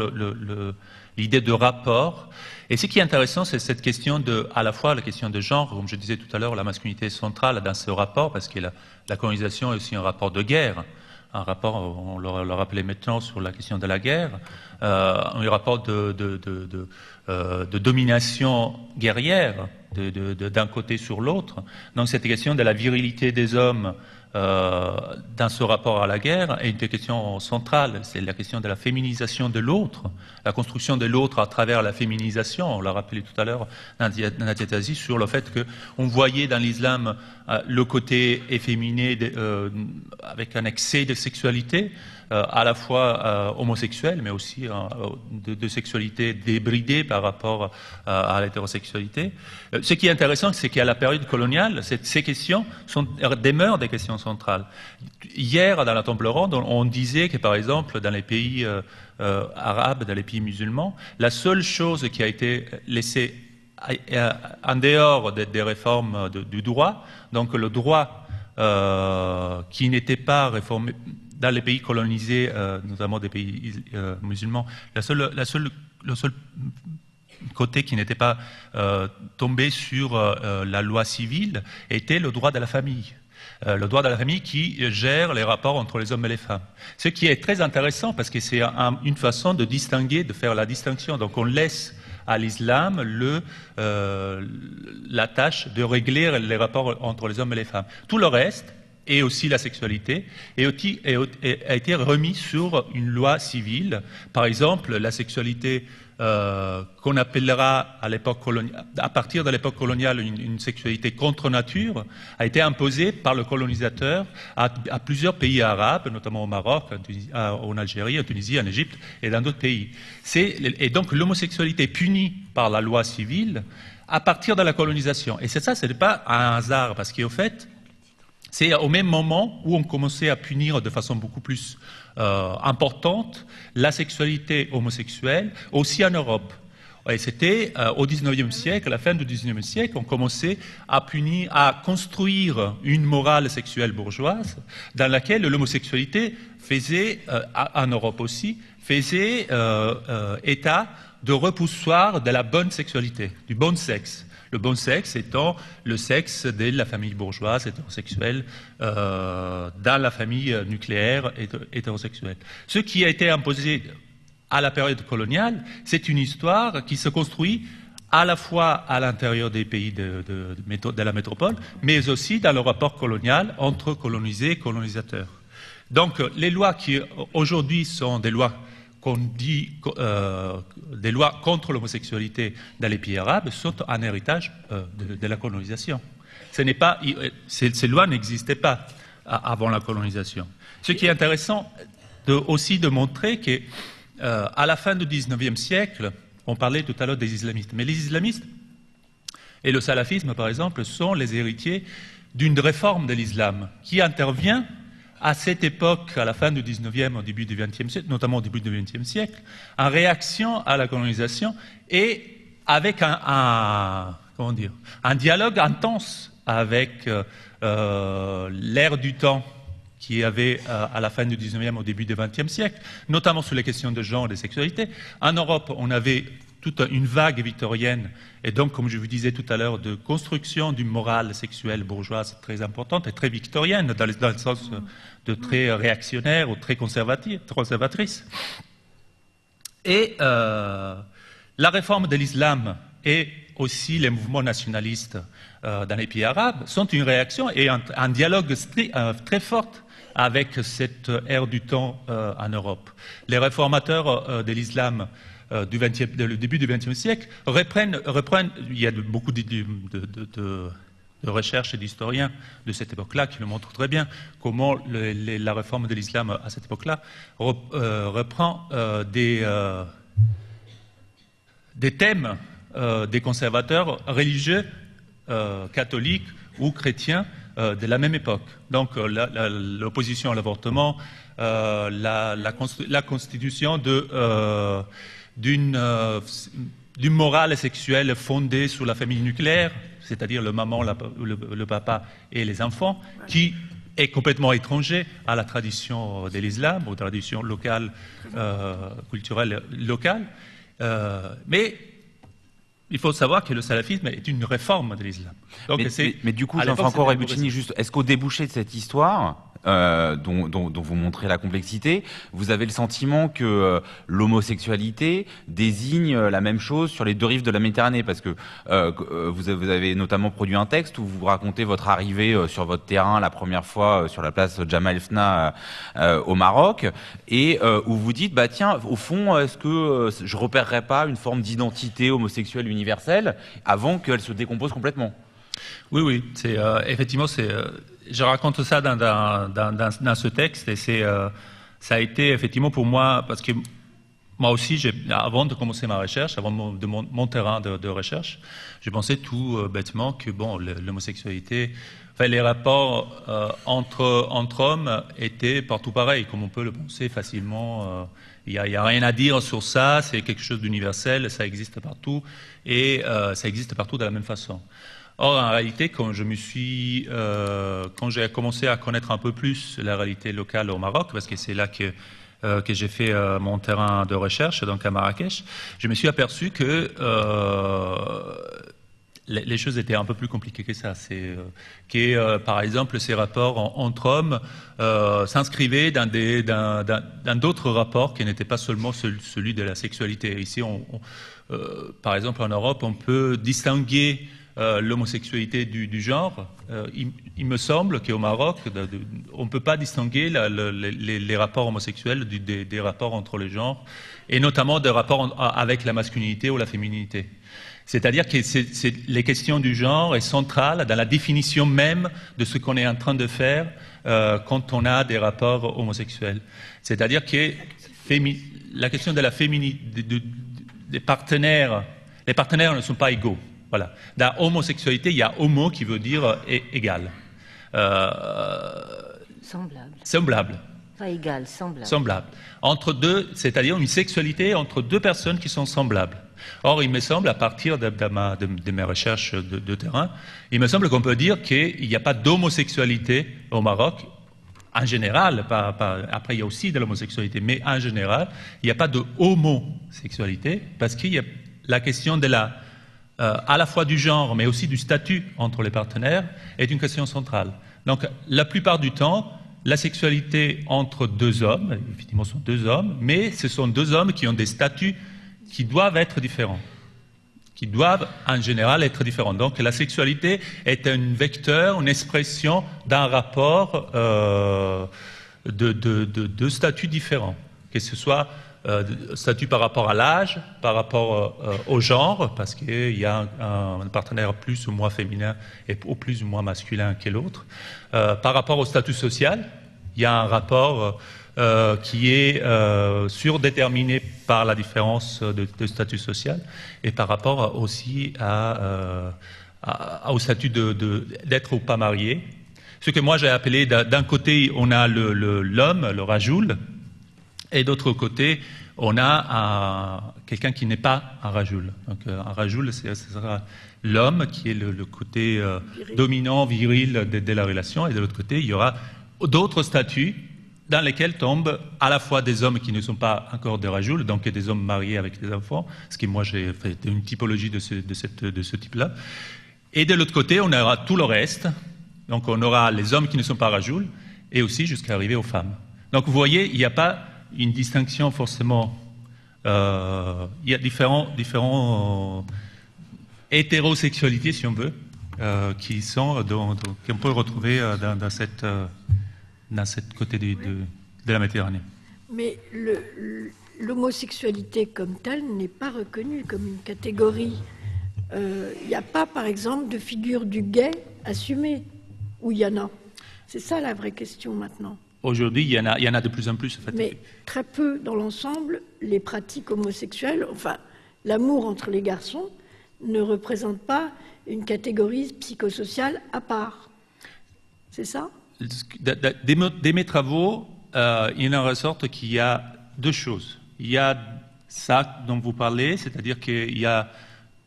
l'idée de rapport. Et ce qui est intéressant, c'est cette question à la fois la question de genre, comme je disais tout à l'heure, la masculinité est centrale dans ce rapport, parce que la colonisation est aussi un rapport de guerre, un rapport, on le rappelait maintenant sur la question de la guerre, un rapport de domination guerrière d'un côté sur l'autre. Donc cette question de la virilité des hommes dans ce rapport à la guerre est une question centrale. C'est la question de la féminisation de l'autre, la construction de l'autre à travers la féminisation. On l'a rappelé tout à l'heure dans la diathèse sur le fait qu'on voyait dans l'islam le côté efféminé avec un excès de sexualité, à la fois homosexuelle, mais aussi de sexualité débridée par rapport à l'hétérosexualité. Ce qui est intéressant, c'est qu'à la période coloniale, ces questions demeurent des questions centrales. Hier, dans la Table ronde, on disait que, par exemple, dans les pays arabes, dans les pays musulmans, la seule chose qui a été laissée en dehors des réformes du droit, donc le droit qui n'était pas réformé dans les pays colonisés, notamment des pays musulmans, le seul côté qui n'était pas tombé sur la loi civile était le droit de la famille. Le droit de la famille qui gère les rapports entre les hommes et les femmes. Ce qui est très intéressant parce que c'est une façon de distinguer, de faire la distinction. Donc on laisse à l'islam la tâche de régler les rapports entre les hommes et les femmes. Tout le reste, et aussi la sexualité, a été remis sur une loi civile. Par exemple, la sexualité qu'on appellera à partir de l'époque coloniale une sexualité contre nature, a été imposée par le colonisateur à plusieurs pays arabes, notamment au Maroc, en Algérie, en Tunisie, en Égypte et dans d'autres pays. Et donc l'homosexualité est punie par la loi civile à partir de la colonisation. Et ça, ce n'est pas un hasard, parce qu'au fait, c'est au même moment où on commençait à punir de façon beaucoup plus importante la sexualité homosexuelle, aussi en Europe. Et c'était au XIXe siècle, à la fin du XIXe siècle, on commençait à construire une morale sexuelle bourgeoise dans laquelle l'homosexualité faisait, en Europe aussi, faisait état de repoussoir de la bonne sexualité, du bon sexe. Le bon sexe étant le sexe de la famille bourgeoise hétérosexuelle dans la famille nucléaire hétérosexuelle. Ce qui a été imposé à la période coloniale, c'est une histoire qui se construit à la fois à l'intérieur des pays de la métropole, mais aussi dans le rapport colonial entre colonisés et colonisateurs. Donc les lois qui aujourd'hui sont des lois qu'on dit des lois contre l'homosexualité dans les pays arabes sont un héritage de la colonisation. Ces lois n'existaient pas avant la colonisation. Ce qui est intéressant aussi de montrer que à la fin du XIXe siècle, on parlait tout à l'heure des islamistes, mais les islamistes et le salafisme, par exemple, sont les héritiers d'une réforme de l'islam qui intervient à cette époque, à la fin du XIXe, au début du XXe siècle, notamment au début du XXe siècle, en réaction à la colonisation et avec un dialogue intense avec l'ère du temps qu'il y avait à la fin du 19e, au début du 20e siècle, notamment sur les questions de genre et de sexualité. En Europe, on avait toute une vague victorienne, et donc, comme je vous disais tout à l'heure, de construction d'une morale sexuelle bourgeoise très importante et très victorienne, dans le sens de très réactionnaire ou très conservatrice. Et la réforme de l'islam et aussi les mouvements nationalistes dans les pays arabes sont une réaction et un dialogue très fort avec cette ère du temps en Europe. Les réformateurs de l'islam du début du XXe siècle reprennent, il y a beaucoup de recherches et d'historiens de cette époque-là qui le montrent très bien, comment la réforme de l'islam à cette époque-là reprend des thèmes des conservateurs religieux, catholiques ou chrétiens de la même époque. Donc l'opposition à l'avortement, la constitution d'une morale sexuelle fondée sur la famille nucléaire, c'est-à-dire le maman, le papa et les enfants, qui est complètement étranger à la tradition de l'islam, aux traditions locales, culturelles locales. Mais il faut savoir que le salafisme est une réforme de l'islam. Mais du coup, Gianfranco Rebbuccini, juste, est-ce qu'au débouché de cette histoire, dont vous montrez la complexité, vous avez le sentiment que l'homosexualité désigne la même chose sur les deux rives de la Méditerranée? Parce que vous avez notamment produit un texte où vous racontez votre arrivée sur votre terrain la première fois sur la place Jemaa el Fna au Maroc, et où vous dites, bah tiens, au fond, est-ce que je repérerais pas une forme d'identité homosexuelle universelle avant qu'elle se décompose complètement? Oui, c'est effectivement, je raconte ça dans ce texte, et ça a été effectivement pour moi, parce que moi aussi, avant de commencer ma recherche, avant de mon terrain de recherche, je pensais tout bêtement que bon, l'homosexualité, enfin, les rapports entre hommes étaient partout pareils, comme on peut le penser facilement. Il n'y a rien à dire sur ça, c'est quelque chose d'universel, ça existe partout, et ça existe partout de la même façon. Or, en réalité, quand j'ai commencé à connaître un peu plus la réalité locale au Maroc, parce que c'est là que j'ai fait mon terrain de recherche, donc à Marrakech, je me suis aperçu que les choses étaient un peu plus compliquées que ça. Par exemple, ces rapports entre hommes s'inscrivaient dans d'autres rapports qui n'étaient pas seulement celui de la sexualité. Ici, par exemple, en Europe, on peut distinguer l'homosexualité du genre. Il me semble qu'au Maroc, on ne peut pas distinguer les rapports homosexuels des rapports entre les genres, et notamment des rapports avec la masculinité ou la féminité. C'est-à-dire que les questions du genre est centrale dans la définition même de ce qu'on est en train de faire quand on a des rapports homosexuels. C'est-à-dire que la question de la féminité, des partenaires, les partenaires ne sont pas égaux. Voilà. Dans homosexualité, il y a homo qui veut dire égal. Semblable. Pas égal, semblable. Semblable. Entre deux, c'est-à-dire une sexualité entre deux personnes qui sont semblables. Or, il me semble, à partir de mes recherches de terrain, il me semble qu'on peut dire qu'il n'y a pas d'homosexualité au Maroc, en général, après il y a aussi de l'homosexualité, mais en général, il n'y a pas de homosexualité, parce qu'il y a la question de à la fois du genre, mais aussi du statut entre les partenaires, est une question centrale. Donc, la plupart du temps, la sexualité entre deux hommes, effectivement, ce sont deux hommes, mais ce sont deux hommes qui ont des statuts qui doivent être différents, qui doivent en général être différents. Donc la sexualité est un vecteur, une expression d'un rapport de statuts différents, que ce soit statut par rapport à l'âge, par rapport au genre, parce qu'il y a un partenaire plus ou moins féminin ou plus ou moins masculin que l'autre, par rapport au statut social, il y a un rapport qui est surdéterminé par la différence de statut social, et par rapport aussi au statut d'être ou pas marié. Ce que moi j'ai appelé, d'un côté on a l'homme, le rajoul, Et d'autre côté, on a quelqu'un qui n'est pas un rajoul. Donc un rajoul, ce sera l'homme qui est le côté dominant, viril de la relation, et de l'autre côté, il y aura d'autres statuts dans lesquels tombent à la fois des hommes qui ne sont pas encore des rajouls, donc des hommes mariés avec des enfants, ce qui moi j'ai fait une typologie de ce type-là. Et de l'autre côté, on aura tout le reste. Donc on aura les hommes qui ne sont pas rajouls, et aussi jusqu'à arriver aux femmes. Donc vous voyez, il n'y a pas une distinction forcément. Il y a différents hétérosexualités, si on veut, qu'on peut retrouver dans cette côté de la Méditerranée. Mais l'homosexualité comme telle n'est pas reconnue comme une catégorie. Il n'y a pas, par exemple, de figure du gay assumée, ou il y en a. C'est ça la vraie question maintenant. Aujourd'hui, il y en a de plus en plus. En fait. Mais très peu dans l'ensemble, les pratiques homosexuelles, enfin, l'amour entre les garçons ne représente pas une catégorie psychosociale à part. C'est ça ? De mes travaux, il en ressort qu'il y a deux choses. Il y a ça dont vous parlez, c'est-à-dire qu'il y a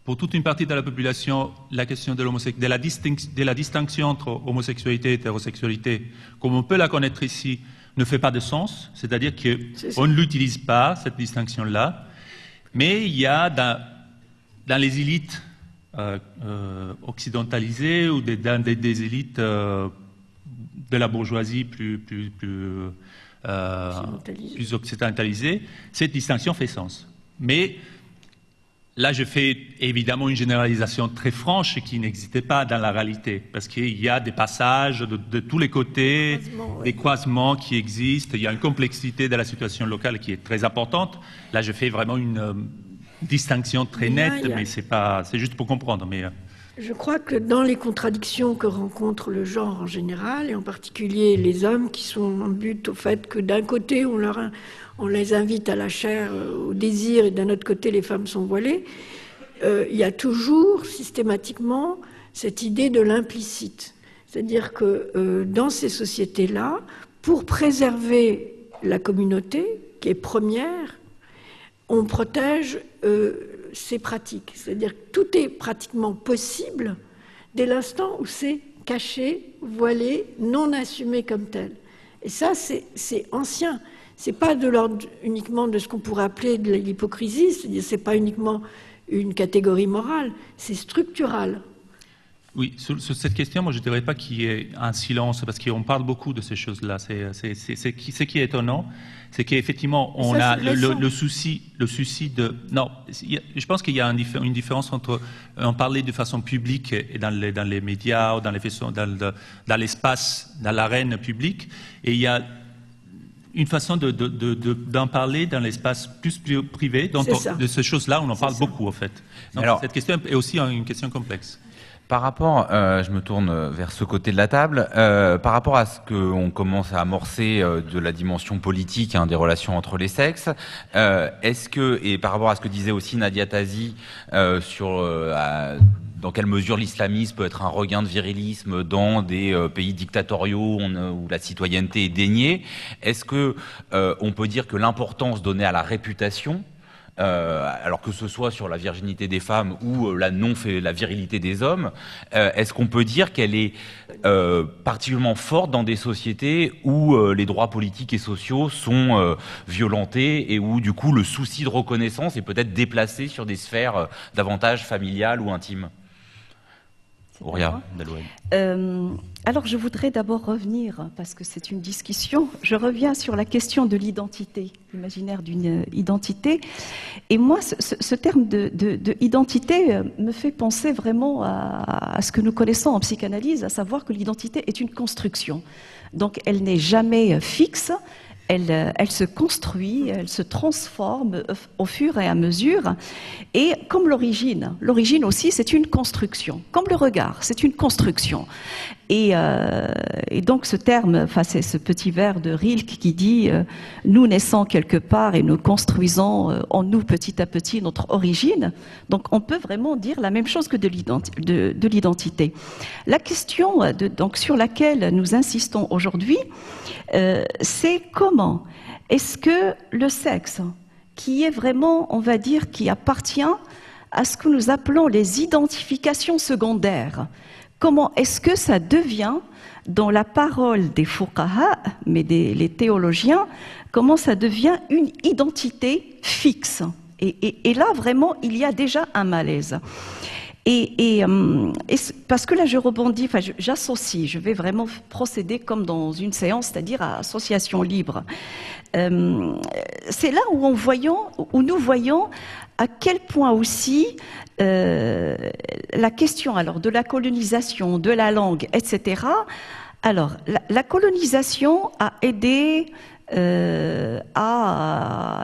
pour toute une partie de la population la question de la distinction entre homosexualité et hétérosexualité, comme on peut la connaître ici, ne fait pas de sens, c'est-à-dire qu'on ne l'utilise pas, cette distinction-là. Mais il y a dans les élites occidentalisées ou dans des élites de la bourgeoisie plus occidentalisée, cette distinction fait sens. Mais là, je fais évidemment une généralisation très franche qui n'existait pas dans la réalité, parce qu'il y a des passages de tous les côtés, des croisements qui existent, il y a une complexité de la situation locale qui est très importante. Là, je fais vraiment une distinction très nette, mais c'est juste pour comprendre. Mais je crois que dans les contradictions que rencontre le genre en général, et en particulier les hommes qui sont en but au fait que d'un côté on les invite à la chair, au désir, et d'un autre côté les femmes sont voilées, il y a toujours systématiquement cette idée de l'implicite. C'est-à-dire que dans ces sociétés-là, pour préserver la communauté, qui est première, on protège ces pratiques. C'est-à-dire que tout est pratiquement possible dès l'instant où c'est caché, voilé, non assumé comme tel. Et ça, c'est ancien. C'est pas de l'ordre uniquement de ce qu'on pourrait appeler de l'hypocrisie, c'est-à-dire c'est pas uniquement une catégorie morale, c'est structural. Oui, sur cette question, moi je ne dirais pas qu'il y ait un silence, parce qu'on parle beaucoup de ces choses-là. Ce qui est étonnant, c'est qu'effectivement, on a le souci de... Non, je pense qu'il y a une différence entre en parler de façon publique et dans les médias, ou dans l'espace, dans l'arène publique, et il y a une façon d'en parler dans l'espace plus privé. Donc, de ces choses-là, on en parle beaucoup, en fait. Donc, alors, cette question est aussi une question complexe. Par rapport, je me tourne vers ce côté de la table, par rapport à ce qu'on commence à amorcer de la dimension politique des relations entre les sexes, est-ce que, et par rapport à ce que disait aussi Nadia Tazi sur dans quelle mesure l'islamisme peut être un regain de virilisme dans des pays dictatoriaux où la citoyenneté est déniée, est-ce que on peut dire que l'importance donnée à la réputation, alors que ce soit sur la virginité des femmes ou la virilité des hommes, est-ce qu'on peut dire qu'elle est particulièrement forte dans des sociétés où les droits politiques et sociaux sont violentés et où du coup le souci de reconnaissance est peut-être déplacé sur des sphères davantage familiales ou intimes? Auria Delouel. Alors je voudrais d'abord revenir, parce que c'est une discussion, je reviens sur la question de l'identité, l'imaginaire d'une identité. Et moi, ce terme de identité me fait penser vraiment à ce que nous connaissons en psychanalyse, à savoir que l'identité est une construction. Donc elle n'est jamais fixe. Elle se construit, elle se transforme au fur et à mesure. Et comme l'origine aussi, c'est une construction. Comme le regard, c'est une construction. Et donc ce terme, enfin c'est ce petit vers de Rilke qui dit nous naissons quelque part et nous construisons en nous petit à petit notre origine. Donc on peut vraiment dire la même chose que de l'identité. La question donc sur laquelle nous insistons aujourd'hui, c'est comment est-ce que le sexe, qui est vraiment, on va dire, qui appartient à ce que nous appelons les identifications secondaires, comment est-ce que ça devient, dans la parole des fuqaha, mais les théologiens, comment ça devient une identité fixe. Et là, vraiment, il y a déjà un malaise. Et parce que là, je rebondis, enfin, j'associe, je vais vraiment procéder comme dans une séance, c'est-à-dire à association libre. C'est là où nous voyons à quel point aussi la question alors de la colonisation, de la langue, etc. Alors, la colonisation a aidé à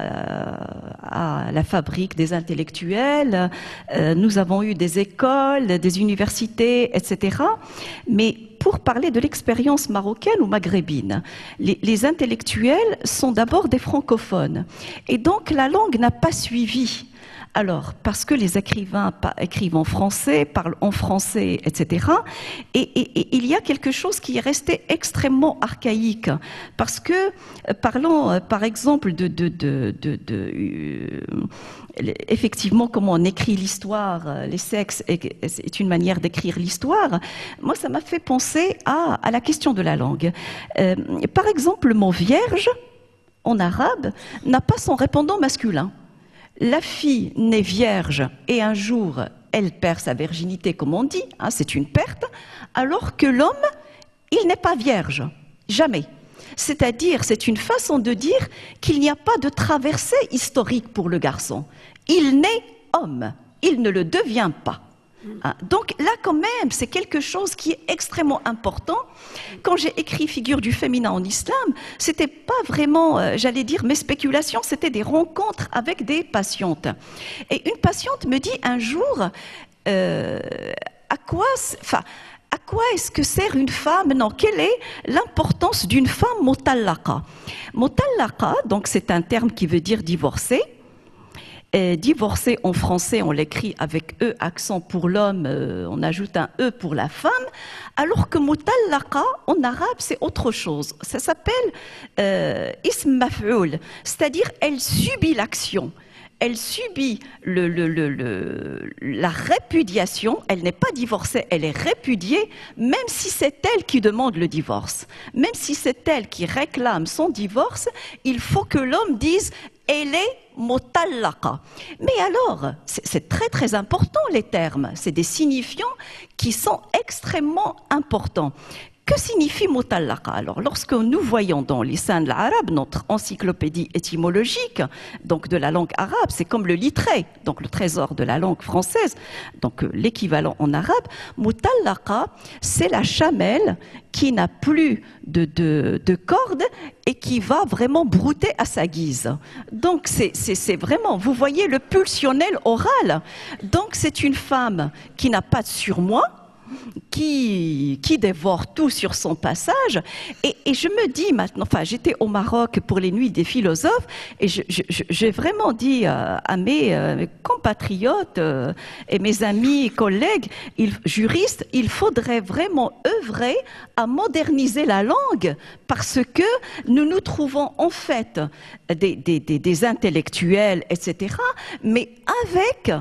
la fabrique des intellectuels. Nous avons eu des écoles, des universités, etc. Mais pour parler de l'expérience marocaine ou maghrébine, les intellectuels sont d'abord des francophones. Et donc la langue n'a pas suivi. Alors, parce que les écrivains écrivent en français, parlent en français, etc. Et il y a quelque chose qui est resté extrêmement archaïque. Parce que, parlons par exemple effectivement, comment on écrit l'histoire, les sexes est une manière d'écrire l'histoire. Moi, ça m'a fait penser à la question de la langue. Par exemple, le mot vierge, en arabe, n'a pas son répondant masculin. La fille naît vierge et un jour, elle perd sa virginité, comme on dit, hein, c'est une perte, alors que l'homme, il n'est pas vierge, jamais. C'est-à-dire, c'est une façon de dire qu'il n'y a pas de traversée historique pour le garçon. Il naît homme, il ne le devient pas. Donc là, quand même, c'est quelque chose qui est extrêmement important. Quand j'ai écrit Figure du féminin en islam, c'était pas vraiment, j'allais dire, mes spéculations, c'était des rencontres avec des patientes. Et une patiente me dit un jour, à quoi est-ce que sert une femme? Non, quelle est l'importance d'une femme mutallaqa? Mutallaqa, donc c'est un terme qui veut dire divorcée. Divorcé en français, on l'écrit avec E, accent pour l'homme, on ajoute un E pour la femme, alors que mutallaqa, en arabe, c'est autre chose. Ça s'appelle ism maf'oul, c'est-à-dire elle subit l'action. Elle subit la répudiation, elle n'est pas divorcée, elle est répudiée, même si c'est elle qui demande le divorce. Même si c'est elle qui réclame son divorce, il faut que l'homme dise « elle est mutallaqa ». Mais alors, c'est très très important les termes, c'est des signifiants qui sont extrêmement importants. Que signifie mutallaqa? Alors, lorsque nous voyons dans l'Lisan al-Arab, notre encyclopédie étymologique, donc de la langue arabe, c'est comme le littré, donc le trésor de la langue française, donc l'équivalent en arabe, mutallaqa, c'est la chamelle qui n'a plus de corde et qui va vraiment brouter à sa guise. Donc, c'est vraiment, vous voyez le pulsionnel oral. Donc, c'est une femme qui n'a pas de surmoi, qui dévore tout sur son passage. Et je me dis maintenant, enfin j'étais au Maroc pour les nuits des philosophes et j'ai vraiment dit à mes compatriotes et mes amis et collègues juristes, il faudrait vraiment œuvrer à moderniser la langue parce que nous trouvons en fait des intellectuels, etc., mais avec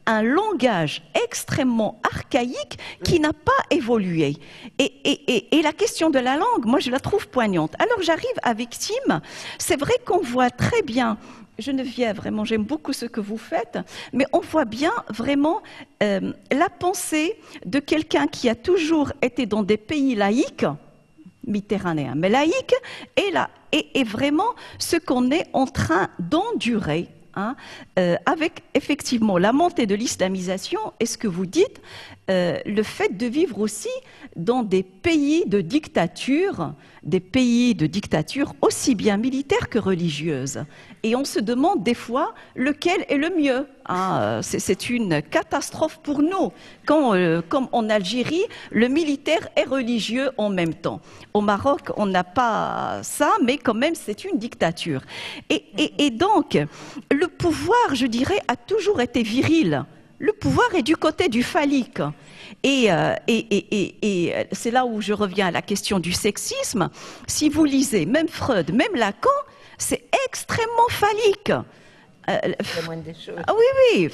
un langage extrêmement archaïque qui n'a pas évolué. Et la question de la langue, moi je la trouve poignante. Alors j'arrive avec Tim, c'est vrai qu'on voit très bien, Geneviève, vraiment j'aime beaucoup ce que vous faites, mais on voit bien vraiment la pensée de quelqu'un qui a toujours été dans des pays laïques, méditerranéens, mais laïques, et vraiment ce qu'on est en train d'endurer. Avec effectivement la montée de l'islamisation et ce que vous dites, le fait de vivre aussi dans des pays de dictature des pays de dictature aussi bien militaires que religieuses. Et on se demande des fois lequel est le mieux. Hein. C'est une catastrophe pour nous. Comme en Algérie, le militaire est religieux en même temps. Au Maroc, on n'a pas ça, mais quand même, c'est une dictature. Et donc, le pouvoir, je dirais, a toujours été viril. Le pouvoir est du côté du phallique. Et c'est là où je reviens à la question du sexisme. Si vous lisez même Freud, même Lacan, c'est extrêmement phallique. Oui,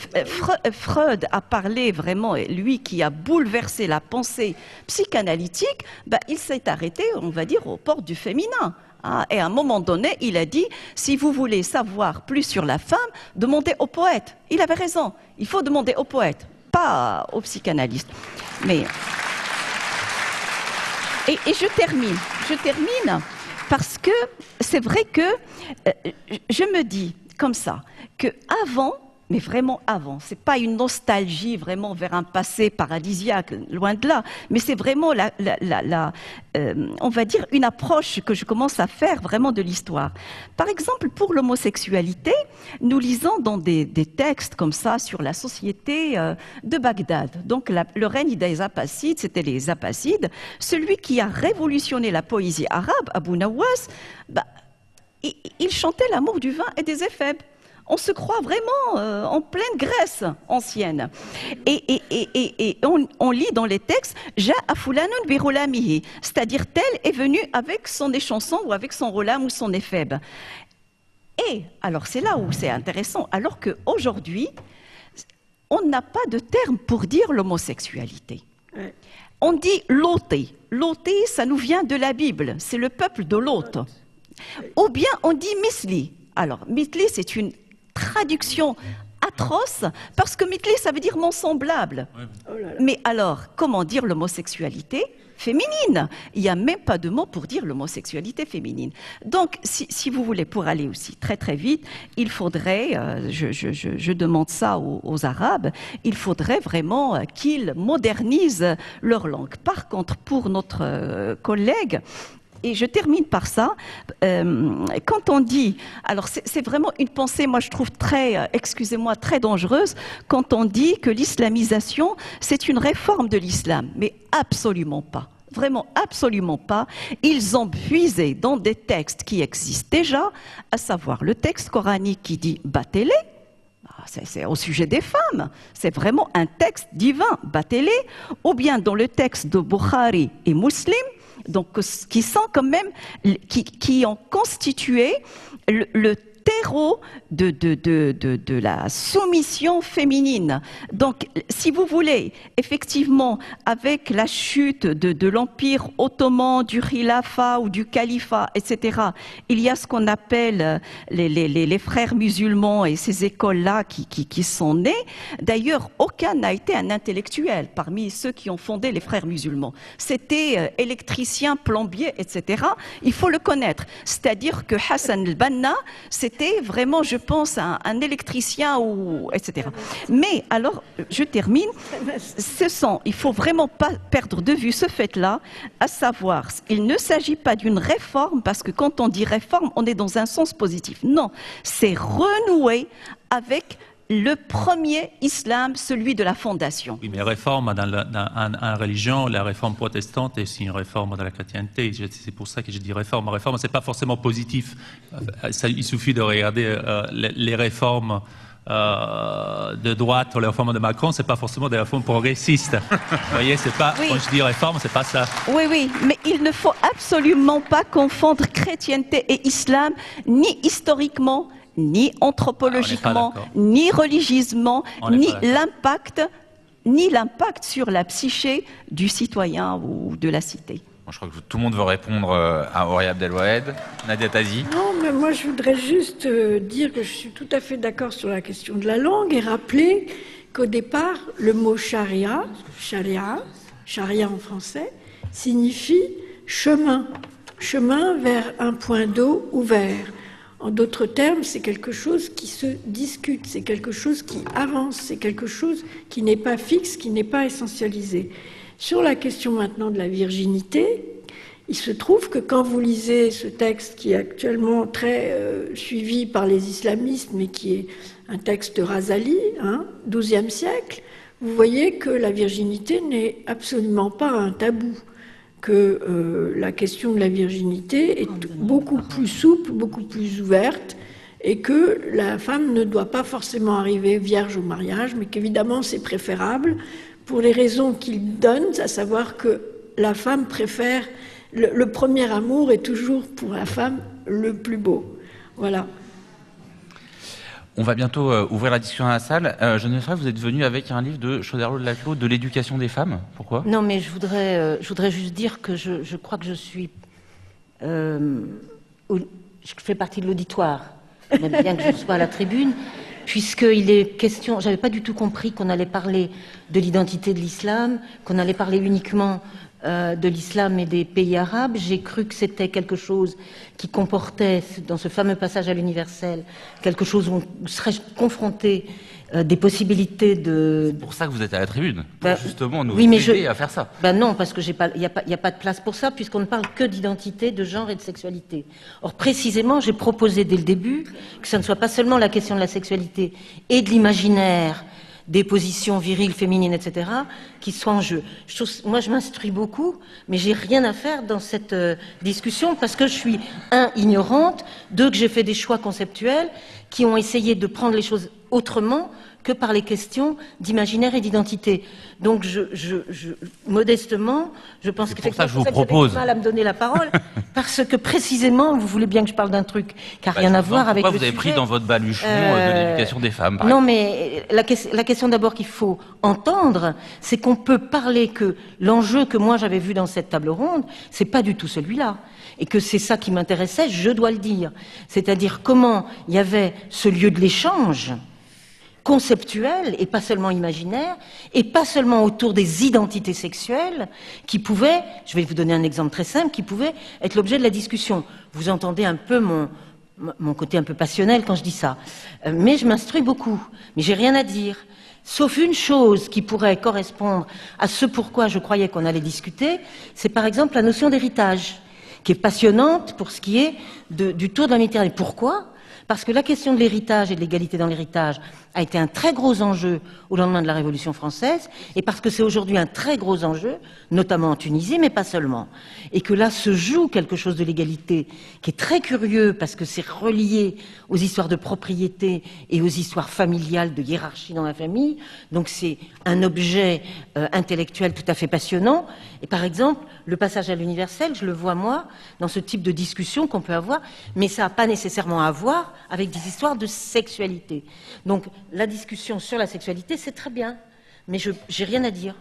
Freud a parlé vraiment, lui qui a bouleversé la pensée psychanalytique, il s'est arrêté, on va dire, aux portes du féminin. Et à un moment donné, il a dit, si vous voulez savoir plus sur la femme, demandez aux poètes. Il avait raison, il faut demander aux poètes, pas aux psychanalystes. Mais... Et je termine parce que c'est vrai que je me dis comme ça, que avant, mais vraiment avant, c'est pas une nostalgie vraiment vers un passé paradisiaque, loin de là, mais c'est vraiment on va dire une approche que je commence à faire vraiment de l'histoire. Par exemple, pour l'homosexualité, nous lisons dans des textes comme ça sur la société de Bagdad. Donc le règne des Abbassides, c'était les Abbassides. Celui qui a révolutionné la poésie arabe, Abu Nawas, il chantait l'amour du vin et des éphèbes. On se croit vraiment en pleine Grèce ancienne. Et on lit dans les textes « Ja'a fulanun bi roulamihi », c'est-à-dire tel est venu avec son échanson ou avec son roulam ou son éphèbe. Et alors c'est là où c'est intéressant, alors qu'aujourd'hui, on n'a pas de terme pour dire l'homosexualité. On dit « loté ». Loté, ça nous vient de la Bible, c'est le peuple de Lot. Ou bien on dit « misli ». Alors, misli, c'est une traduction atroce, parce que mitli, ça veut dire mon semblable. Mais alors, comment dire l'homosexualité féminine? Il n'y a même pas de mot pour dire l'homosexualité féminine. Donc, si vous voulez, pour aller aussi très très vite, il faudrait, je demande ça aux Arabes, il faudrait vraiment qu'ils modernisent leur langue. Par contre, pour notre collègue, et je termine par ça, quand on dit, alors c'est vraiment une pensée, moi je trouve très, excusez-moi, très dangereuse, quand on dit que l'islamisation, c'est une réforme de l'islam, mais absolument pas. Vraiment, absolument pas. Ils ont puisé dans des textes qui existent déjà, à savoir le texte coranique qui dit « battez-les », c'est au sujet des femmes, c'est vraiment un texte divin, battez-les, ou bien dans le texte de Bukhari et Muslim, donc qui sont quand même, qui ont constitué le terreau de la soumission féminine. Donc, si vous voulez, effectivement, avec la chute de l'Empire ottoman, du Khilafa ou du Califat, etc., il y a ce qu'on appelle les frères musulmans et ces écoles-là qui sont nées. D'ailleurs, aucun n'a été un intellectuel parmi ceux qui ont fondé les frères musulmans. C'était électricien, plombier, etc. Il faut le connaître. C'est-à-dire que Hassan el-Banna, c'était vraiment, je pense, un électricien, etc. Mais alors, je termine, il faut vraiment pas perdre de vue ce fait-là, à savoir, il ne s'agit pas d'une réforme, parce que quand on dit réforme, on est dans un sens positif. Non, c'est renouer avec le premier islam, celui de la fondation. Oui, mais réforme dans la religion, la réforme protestante est aussi une réforme dans la chrétienté. C'est pour ça que je dis réforme. Réforme, c'est pas forcément positif. Il suffit de regarder les réformes de droite ou les réformes de Macron, c'est pas forcément des réformes progressistes. Vous voyez, c'est pas, oui. Quand je dis réforme, c'est pas ça. Oui, oui, mais il ne faut absolument pas confondre chrétienté et islam, ni historiquement, ni anthropologiquement, ni religieusement, ni l'impact sur la psyché du citoyen ou de la cité. Je crois que tout le monde veut répondre à Horia Abdelwahed. Nadia Tazi. Non, mais moi je voudrais juste dire que je suis tout à fait d'accord sur la question de la langue et rappeler qu'au départ, le mot charia en français, signifie chemin vers un point d'eau ouvert. En d'autres termes, c'est quelque chose qui se discute, c'est quelque chose qui avance, c'est quelque chose qui n'est pas fixe, qui n'est pas essentialisé. Sur la question maintenant de la virginité, Il se trouve que quand vous lisez ce texte qui est actuellement très suivi par les islamistes, mais qui est un texte de Razali, XIIe siècle, vous voyez que la virginité n'est absolument pas un tabou, que la question de la virginité est beaucoup plus souple, beaucoup plus ouverte, et que la femme ne doit pas forcément arriver vierge au mariage, mais qu'évidemment c'est préférable pour les raisons qu'il donne, à savoir que la femme préfère, le premier amour est toujours pour la femme le plus beau. Voilà. On va bientôt ouvrir la discussion à la salle. Geneviève, vous êtes venue avec un livre de Choderlos de Laclos, de l'éducation des femmes. Pourquoi? Non, mais je voudrais juste dire que je crois que je suis... je fais partie de l'auditoire, même bien que je sois à la tribune, puisqu'il est question... J'avais pas du tout compris qu'on allait parler de l'identité de l'islam, qu'on allait parler uniquement de l'islam et des pays arabes. J'ai cru que c'était quelque chose qui comportait, dans ce fameux passage à l'universel, quelque chose où on serait confronté des possibilités de... C'est pour ça que vous êtes à la tribune, pour justement nous aider à faire ça. Non, parce que il n'y a pas de place pour ça, puisqu'on ne parle que d'identité, de genre et de sexualité. Or, précisément, j'ai proposé dès le début que ça ne soit pas seulement la question de la sexualité et de l'imaginaire, des positions viriles, féminines, etc., qui soient en jeu. Moi, je m'instruis beaucoup, mais j'ai rien à faire dans cette discussion parce que je suis, ignorante, que j'ai fait des choix conceptuels qui ont essayé de prendre les choses autrement que par les questions d'imaginaire et d'identité. Donc, modestement, je pense qu'effectivement, je vous propose du mal à me donner la parole, parce que précisément, vous voulez bien que je parle d'un truc qui n'a rien à voir avec le sujet. Pourquoi vous avez pris dans votre baluchon de l'éducation des femmes, Non, mais la question d'abord qu'il faut entendre, c'est qu'on peut parler que l'enjeu que moi j'avais vu dans cette table ronde, c'est pas du tout celui-là. Et que c'est ça qui m'intéressait, je dois le dire. C'est-à-dire comment il y avait ce lieu de l'échange conceptuel et pas seulement imaginaire, et pas seulement autour des identités sexuelles qui pouvaient, je vais vous donner un exemple très simple, qui pouvaient être l'objet de la discussion. Vous entendez un peu mon côté un peu passionnel quand je dis ça. Mais je m'instruis beaucoup, mais j'ai rien à dire. Sauf une chose qui pourrait correspondre à ce pourquoi je croyais qu'on allait discuter, c'est par exemple la notion d'héritage, qui est passionnante pour ce qui est du tour de la Méditerranée. Pourquoi ? Parce que la question de l'héritage et de l'égalité dans l'héritage a été un très gros enjeu au lendemain de la Révolution française, et parce que c'est aujourd'hui un très gros enjeu, notamment en Tunisie, mais pas seulement. Et que là se joue quelque chose de l'égalité qui est très curieux, parce que c'est relié aux histoires de propriété et aux histoires familiales, de hiérarchie dans la famille. Donc c'est un objet intellectuel tout à fait passionnant. Et par exemple, le passage à l'universel, je le vois moi, dans ce type de discussion qu'on peut avoir, mais ça n'a pas nécessairement à voir avec des histoires de sexualité. Donc la discussion sur la sexualité, c'est très bien, mais j'ai rien à dire.